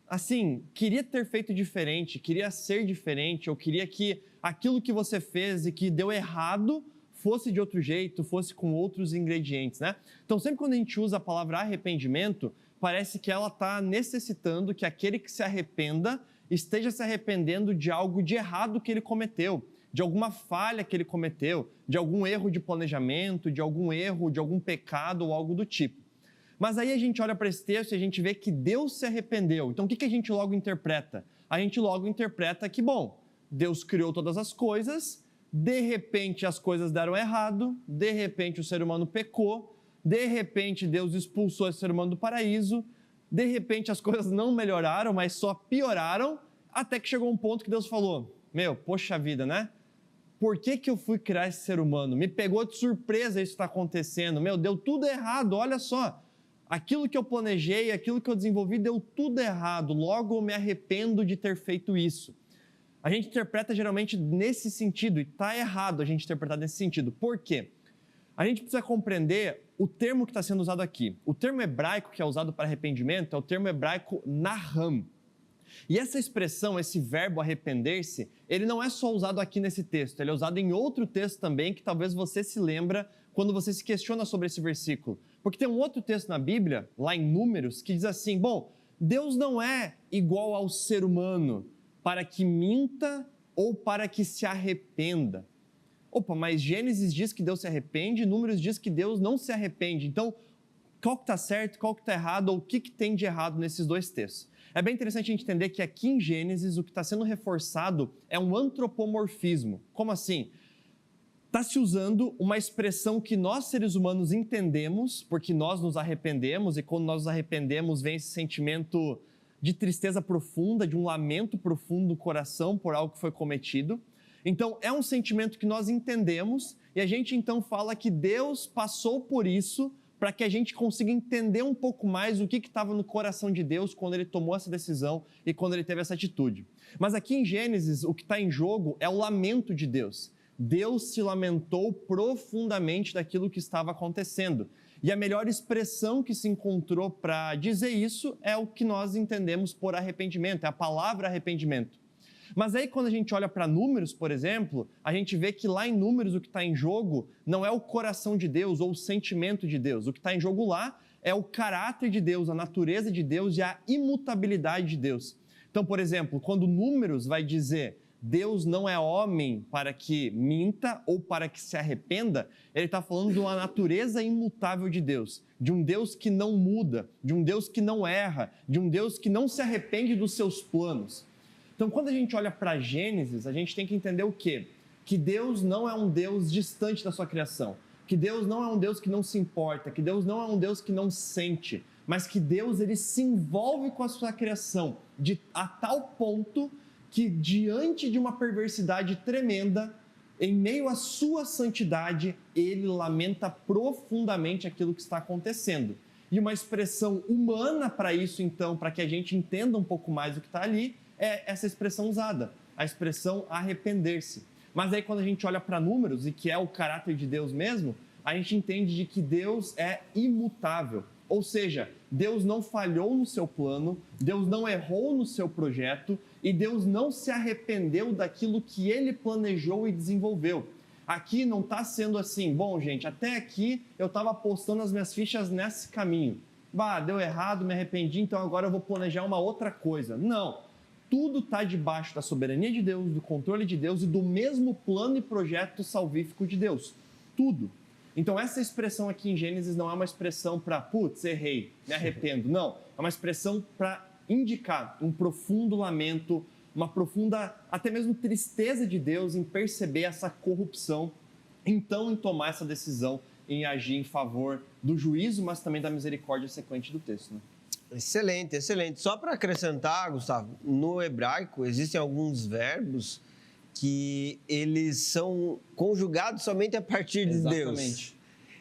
Speaker 2: assim, queria ter feito diferente, queria ser diferente, ou queria que aquilo que você fez e que deu errado fosse de outro jeito, fosse com outros ingredientes, né? Então, sempre quando a gente usa a palavra arrependimento, parece que ela está necessitando que aquele que se arrependa esteja se arrependendo de algo de errado que ele cometeu, de alguma falha que ele cometeu, de algum erro de planejamento, de algum erro, de algum pecado ou algo do tipo. Mas aí a gente olha para esse texto e a gente vê que Deus se arrependeu. Então, o que a gente logo interpreta? A gente logo interpreta que, bom, Deus criou todas as coisas, de repente as coisas deram errado, de repente o ser humano pecou, de repente Deus expulsou esse ser humano do paraíso, de repente as coisas não melhoraram, mas só pioraram, até que chegou um ponto que Deus falou, poxa vida, né? Por que eu fui criar esse ser humano? Me pegou de surpresa isso está acontecendo, deu tudo errado, olha só. Aquilo que eu planejei, aquilo que eu desenvolvi deu tudo errado, logo eu me arrependo de ter feito isso. A gente interpreta geralmente nesse sentido, e está errado a gente interpretar nesse sentido. Por quê? A gente precisa compreender o termo que está sendo usado aqui. O termo hebraico que é usado para arrependimento é o termo hebraico naham. E essa expressão, esse verbo arrepender-se, ele não é só usado aqui nesse texto, ele é usado em outro texto também que talvez você se lembra quando você se questiona sobre esse versículo. Porque tem um outro texto na Bíblia, lá em Números, que diz assim, Deus não é igual ao ser humano para que minta ou para que se arrependa. Mas Gênesis diz que Deus se arrepende, Números diz que Deus não se arrepende. Então, qual que está certo, qual que está errado, ou o que tem de errado nesses dois textos? É bem interessante a gente entender que aqui em Gênesis o que está sendo reforçado é um antropomorfismo. Como assim? Está se usando uma expressão que nós seres humanos entendemos, porque nós nos arrependemos, e quando nós nos arrependemos vem esse sentimento de tristeza profunda, de um lamento profundo do coração por algo que foi cometido. Então, é um sentimento que nós entendemos, e a gente então fala que Deus passou por isso para que a gente consiga entender um pouco mais o que estava no coração de Deus quando ele tomou essa decisão e quando ele teve essa atitude. Mas aqui em Gênesis, o que está em jogo é o lamento de Deus. Deus se lamentou profundamente daquilo que estava acontecendo. E a melhor expressão que se encontrou para dizer isso é o que nós entendemos por arrependimento, é a palavra arrependimento. Mas aí quando a gente olha para Números, por exemplo, a gente vê que lá em Números o que está em jogo não é o coração de Deus ou o sentimento de Deus. O que está em jogo lá é o caráter de Deus, a natureza de Deus e a imutabilidade de Deus. Então, por exemplo, quando Números vai dizer Deus não é homem para que minta ou para que se arrependa, ele está falando de uma natureza imutável de Deus, de um Deus que não muda, de um Deus que não erra, de um Deus que não se arrepende dos seus planos. Então, quando a gente olha para Gênesis, a gente tem que entender o quê? Que Deus não é um Deus distante da sua criação, que Deus não é um Deus que não se importa, que Deus não é um Deus que não sente, mas que Deus ele se envolve com a sua criação a tal ponto que diante de uma perversidade tremenda, em meio à sua santidade, ele lamenta profundamente aquilo que está acontecendo. E uma expressão humana para isso, então, para que a gente entenda um pouco mais o que está ali, é essa expressão usada, a expressão arrepender-se. Mas aí quando a gente olha para Números, e que é o caráter de Deus mesmo, a gente entende de que Deus é imutável. Ou seja, Deus não falhou no seu plano, Deus não errou no seu projeto e Deus não se arrependeu daquilo que ele planejou e desenvolveu. Aqui não está sendo assim, gente, até aqui eu estava apostando as minhas fichas nesse caminho. Deu errado, me arrependi, então agora eu vou planejar uma outra coisa. Não. Tudo está debaixo da soberania de Deus, do controle de Deus e do mesmo plano e projeto salvífico de Deus. Tudo. Então essa expressão aqui em Gênesis não é uma expressão para, errei, me arrependo. Não, é uma expressão para indicar um profundo lamento, uma profunda, até mesmo tristeza de Deus em perceber essa corrupção, então em tomar essa decisão, em agir em favor do juízo, mas também da misericórdia sequente do texto, né?
Speaker 1: Excelente, excelente. Só para acrescentar, Gustavo, no hebraico existem alguns verbos que eles são conjugados somente a partir de Deus.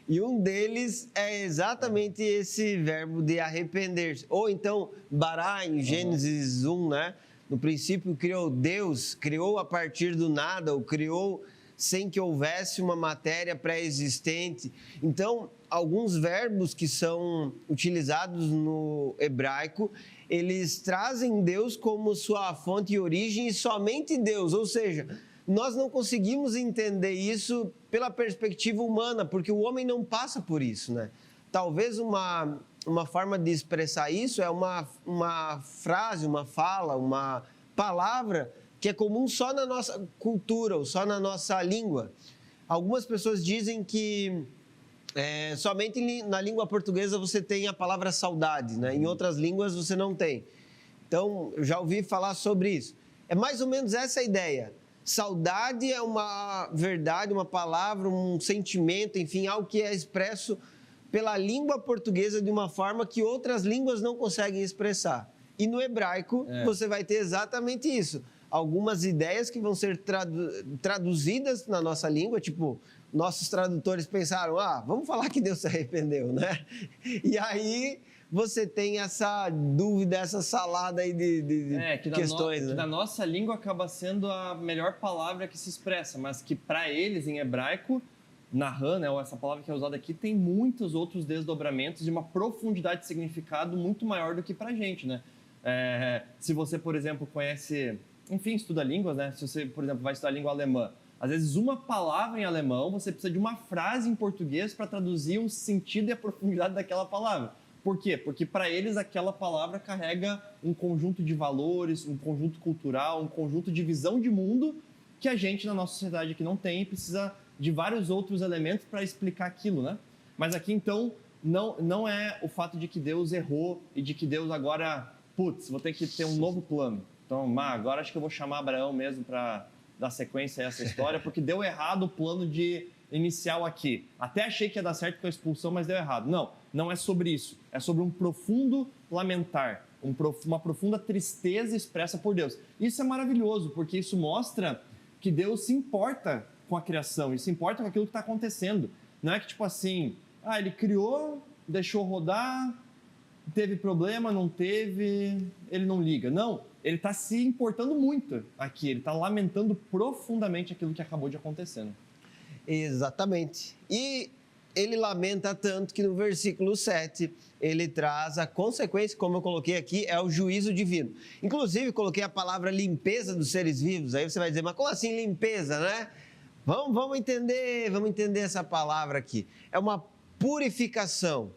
Speaker 1: E um deles é exatamente esse verbo de arrepender-se. Ou então, Bará, em Gênesis 1, né? No princípio criou Deus, criou a partir do nada, ou criou sem que houvesse uma matéria pré-existente. Então, alguns verbos que são utilizados no hebraico, eles trazem Deus como sua fonte e origem e somente Deus. Ou seja, nós não conseguimos entender isso pela perspectiva humana, porque o homem não passa por isso, né? Talvez uma forma de expressar isso é uma frase, uma fala, uma palavra que é comum só na nossa cultura ou só na nossa língua. Algumas pessoas dizem que somente na língua portuguesa você tem a palavra saudade, né? Em outras línguas você não tem. Então, eu já ouvi falar sobre isso. É mais ou menos essa a ideia. Saudade é uma verdade, uma palavra, um sentimento, enfim, algo que é expresso pela língua portuguesa de uma forma que outras línguas não conseguem expressar. E no hebraico você vai ter exatamente isso. Algumas ideias que vão ser traduzidas na nossa língua, tipo, nossos tradutores pensaram, vamos falar que Deus se arrependeu, né? E aí você tem essa dúvida, essa salada aí de questões.
Speaker 2: Que na nossa língua acaba sendo a melhor palavra que se expressa, mas que para eles, em hebraico, Nahan, né, ou essa palavra que é usada aqui, tem muitos outros desdobramentos de uma profundidade de significado muito maior do que para a gente, né? Se você, por exemplo, conhece, enfim, estuda línguas, né? Se você, por exemplo, vai estudar língua alemã, às vezes uma palavra em alemão, você precisa de uma frase em português para traduzir o sentido e a profundidade daquela palavra. Por quê? Porque para eles aquela palavra carrega um conjunto de valores, um conjunto cultural, um conjunto de visão de mundo que a gente na nossa sociedade aqui não tem e precisa de vários outros elementos para explicar aquilo, né? Mas aqui, então, não é o fato de que Deus errou e de que Deus agora, vou ter que ter um novo plano. Então, agora acho que eu vou chamar Abraão mesmo para dar sequência a essa história, porque deu errado o plano inicial aqui. Até achei que ia dar certo com a expulsão, mas deu errado. Não é sobre isso. É sobre um profundo lamentar, uma profunda tristeza expressa por Deus. Isso é maravilhoso, porque isso mostra que Deus se importa com a criação, e se importa com aquilo que está acontecendo. Não é que tipo assim, ele criou, deixou rodar, teve problema, não teve, ele não liga. Não, ele está se importando muito aqui, ele está lamentando profundamente aquilo que acabou de acontecer. Né?
Speaker 1: Exatamente. E ele lamenta tanto que no versículo 7 ele traz a consequência, como eu coloquei aqui, é o juízo divino. Inclusive, coloquei a palavra limpeza dos seres vivos. Aí você vai dizer, mas como assim limpeza, né? Vamos entender essa palavra aqui. É uma purificação.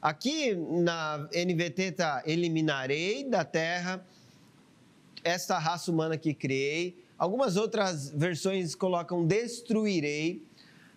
Speaker 1: Aqui na NVT está eliminarei da terra esta raça humana que criei. Algumas outras versões colocam destruirei.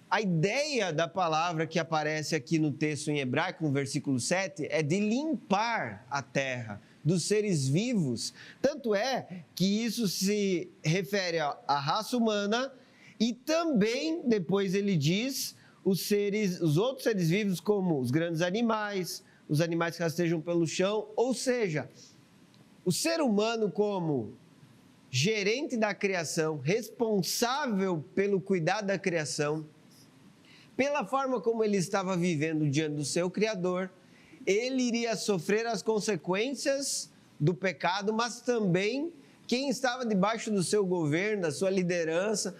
Speaker 1: A ideia da palavra que aparece aqui no texto em hebraico, no versículo 7, é de limpar a terra dos seres vivos. Tanto é que isso se refere à raça humana e também, depois ele diz, os outros seres vivos, como os grandes animais, os animais que rastejam pelo chão, ou seja, o ser humano como gerente da criação, responsável pelo cuidado da criação, pela forma como ele estava vivendo diante do seu Criador, ele iria sofrer as consequências do pecado, mas também quem estava debaixo do seu governo, da sua liderança,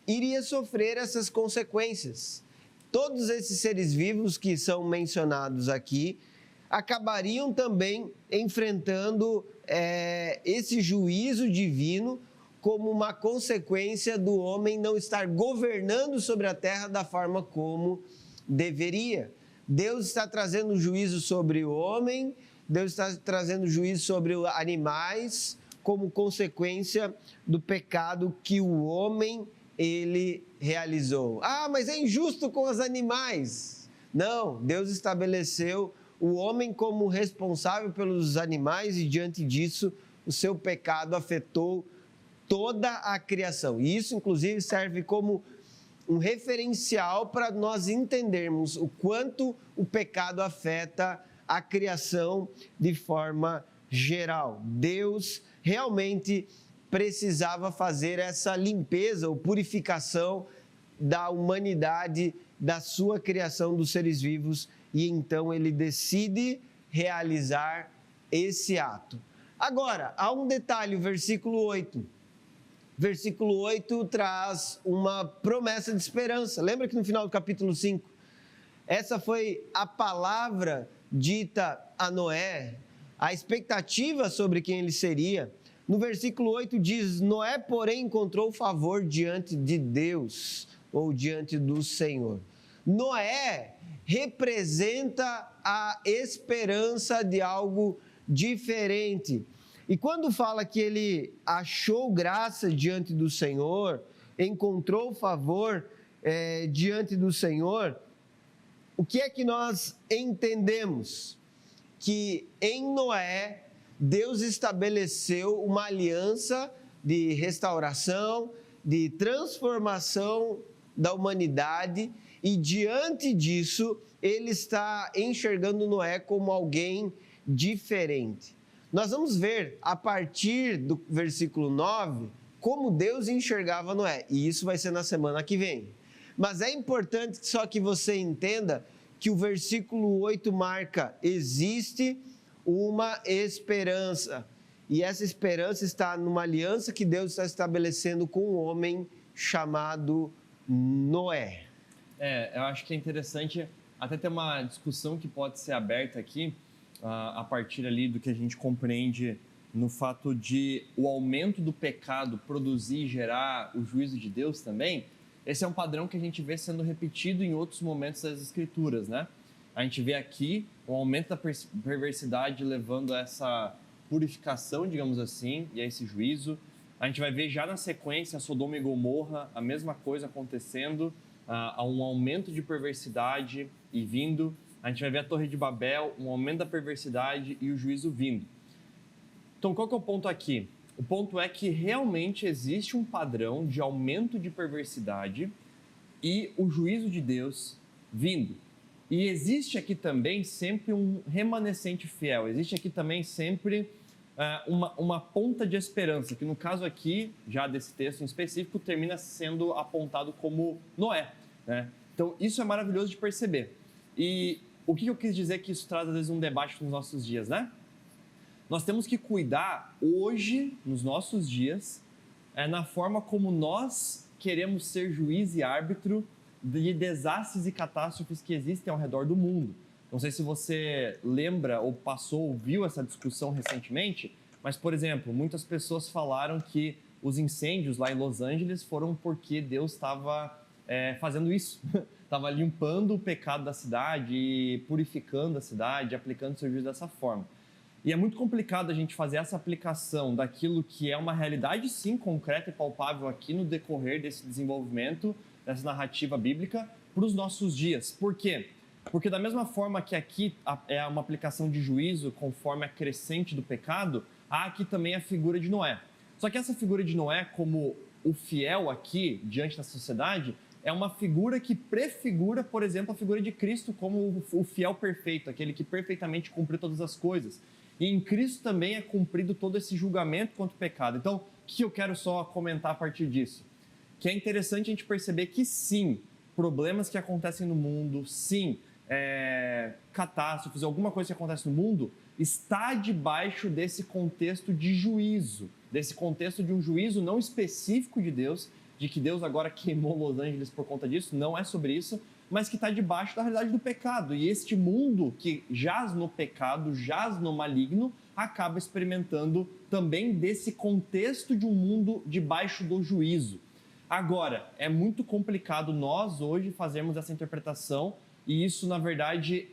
Speaker 1: iria sofrer essas consequências. Todos esses seres vivos que são mencionados aqui acabariam também enfrentando esse juízo divino como uma consequência do homem não estar governando sobre a terra da forma como deveria. Deus está trazendo juízo sobre o homem, Deus está trazendo juízo sobre os animais como consequência do pecado que o homem ele realizou. Mas é injusto com os animais. Não, Deus estabeleceu o homem como responsável pelos animais e diante disso o seu pecado afetou toda a criação. E isso inclusive serve como um referencial para nós entendermos o quanto o pecado afeta a criação de forma geral. Deus realmente precisava fazer essa limpeza ou purificação da humanidade, da sua criação dos seres vivos, e então ele decide realizar esse ato. Agora, há um detalhe, o versículo 8. Versículo 8 traz uma promessa de esperança. Lembra que no final do capítulo 5, essa foi a palavra dita a Noé, a expectativa sobre quem ele seria. No versículo 8 diz: Noé, porém, encontrou favor diante de Deus, ou diante do Senhor. Noé representa a esperança de algo diferente. E quando fala que ele achou graça diante do Senhor, encontrou favor diante do Senhor, o que é que nós entendemos? Que em Noé, Deus estabeleceu uma aliança de restauração, de transformação da humanidade, e diante disso, ele está enxergando Noé como alguém diferente. Nós vamos ver, a partir do versículo 9, como Deus enxergava Noé, e isso vai ser na semana que vem. Mas é importante só que você entenda que o versículo 8 marca: existe uma esperança, e essa esperança está numa aliança que Deus está estabelecendo com um homem chamado Noé.
Speaker 2: Eu acho que é interessante até ter uma discussão que pode ser aberta aqui, a partir ali do que a gente compreende no fato de o aumento do pecado produzir e gerar o juízo de Deus também. Esse é um padrão que a gente vê sendo repetido em outros momentos das Escrituras, né? A gente vê aqui o aumento da perversidade levando a essa purificação, digamos assim, e a esse juízo. A gente vai ver já na sequência Sodoma e Gomorra, a mesma coisa acontecendo, a um aumento de perversidade e vindo. A gente vai ver a Torre de Babel, um aumento da perversidade e o juízo vindo. Então, qual que é o ponto aqui? O ponto é que realmente existe um padrão de aumento de perversidade e o juízo de Deus vindo. E existe aqui também sempre um remanescente fiel, existe aqui também sempre uma ponta de esperança, que no caso aqui, já desse texto em específico, termina sendo apontado como Noé, né? Então, isso é maravilhoso de perceber. E o que eu quis dizer que isso traz, às vezes, um debate nos nossos dias, né? Nós temos que cuidar hoje, nos nossos dias, na forma como nós queremos ser juiz e árbitro de desastres e catástrofes que existem ao redor do mundo. Não sei se você lembra ou passou ou viu essa discussão recentemente, mas, por exemplo, muitas pessoas falaram que os incêndios lá em Los Angeles foram porque Deus estava fazendo isso, estava limpando o pecado da cidade e purificando a cidade, aplicando seu juízo dessa forma. E é muito complicado a gente fazer essa aplicação daquilo que é uma realidade, sim, concreta e palpável aqui no decorrer desse desenvolvimento, dessa narrativa bíblica, para os nossos dias. Por quê? Porque da mesma forma que aqui é uma aplicação de juízo conforme a crescente do pecado, há aqui também a figura de Noé. Só que essa figura de Noé, como o fiel aqui, diante da sociedade, é uma figura que prefigura, por exemplo, a figura de Cristo como o fiel perfeito, aquele que perfeitamente cumpriu todas as coisas. E em Cristo também é cumprido todo esse julgamento contra o pecado. Então, o que eu quero só comentar a partir disso? Que é interessante a gente perceber que sim, problemas que acontecem no mundo, sim, catástrofes, alguma coisa que acontece no mundo, está debaixo desse contexto de juízo, desse contexto de um juízo não específico de Deus, de que Deus agora queimou Los Angeles por conta disso, não é sobre isso, mas que está debaixo da realidade do pecado. E este mundo que jaz no pecado, jaz no maligno, acaba experimentando também desse contexto de um mundo debaixo do juízo. Agora, é muito complicado nós hoje fazermos essa interpretação, e isso, na verdade,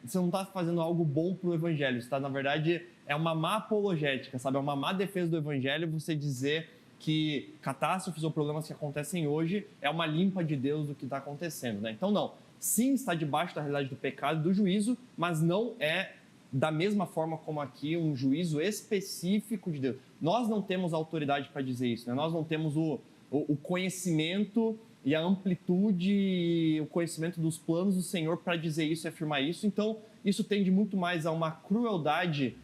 Speaker 2: você não está fazendo algo bom para o evangelho, na verdade, é uma má apologética, sabe? É uma má defesa do evangelho você dizer que catástrofes ou problemas que acontecem hoje é uma limpa de Deus do que está acontecendo, né? Então, não. Sim, está debaixo da realidade do pecado e do juízo, mas não é da mesma forma como aqui um juízo específico de Deus. Nós não temos autoridade para dizer isso, né? Nós não temos o conhecimento e a amplitude e o conhecimento dos planos do Senhor para dizer isso e afirmar isso. Então, isso tende muito mais a uma crueldade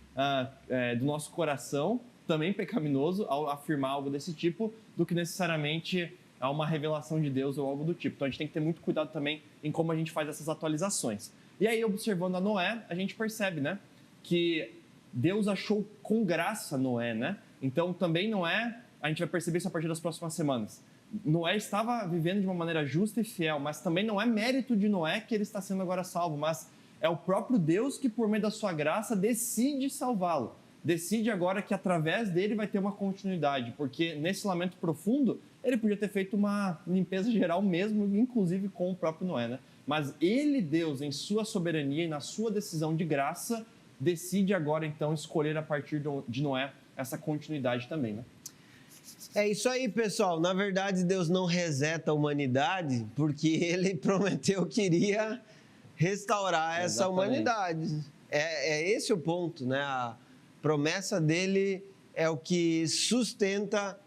Speaker 2: do nosso coração, também pecaminoso, ao afirmar algo desse tipo, do que necessariamente a uma revelação de Deus ou algo do tipo. Então, a gente tem que ter muito cuidado também em como a gente faz essas atualizações. E aí, observando a Noé, a gente percebe, né, que Deus achou com graça Noé, né? Então, também Noé, a gente vai perceber isso a partir das próximas semanas. Noé estava vivendo de uma maneira justa e fiel, mas também não é mérito de Noé que ele está sendo agora salvo, mas é o próprio Deus que, por meio da sua graça, decide salvá-lo. Decide agora que através dele vai ter uma continuidade, porque nesse lamento profundo, ele podia ter feito uma limpeza geral mesmo, inclusive com o próprio Noé, né? Mas ele, Deus, em sua soberania e na sua decisão de graça, decide agora então escolher a partir de Noé essa continuidade também, né?
Speaker 1: É isso aí, pessoal. Na verdade, Deus não reseta a humanidade porque ele prometeu que iria restaurar essa humanidade. É esse o ponto, né? A promessa dele é o que sustenta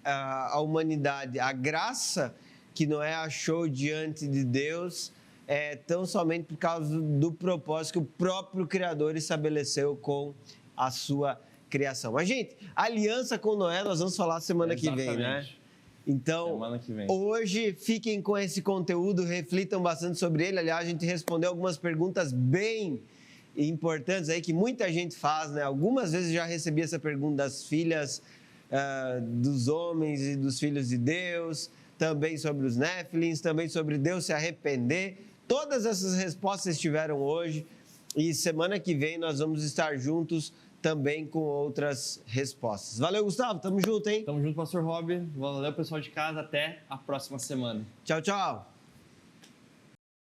Speaker 1: a humanidade. A graça que Noé achou diante de Deus é tão somente por causa do propósito que o próprio Criador estabeleceu com a sua criação. Mas, gente, a aliança com Noé nós vamos falar semana que vem, né? Então, hoje fiquem com esse conteúdo, reflitam bastante sobre ele. Aliás, a gente respondeu algumas perguntas bem importantes aí que muita gente faz, né? Algumas vezes já recebi essa pergunta das filhas dos homens e dos filhos de Deus, também sobre os Néfilins, também sobre Deus se arrepender. Todas essas respostas estiveram hoje e semana que vem nós vamos estar juntos também com outras respostas. Valeu, Gustavo. Tamo junto, hein?
Speaker 2: Tamo junto, pastor Rob. Valeu, pessoal de casa. Até a próxima semana.
Speaker 1: Tchau, tchau.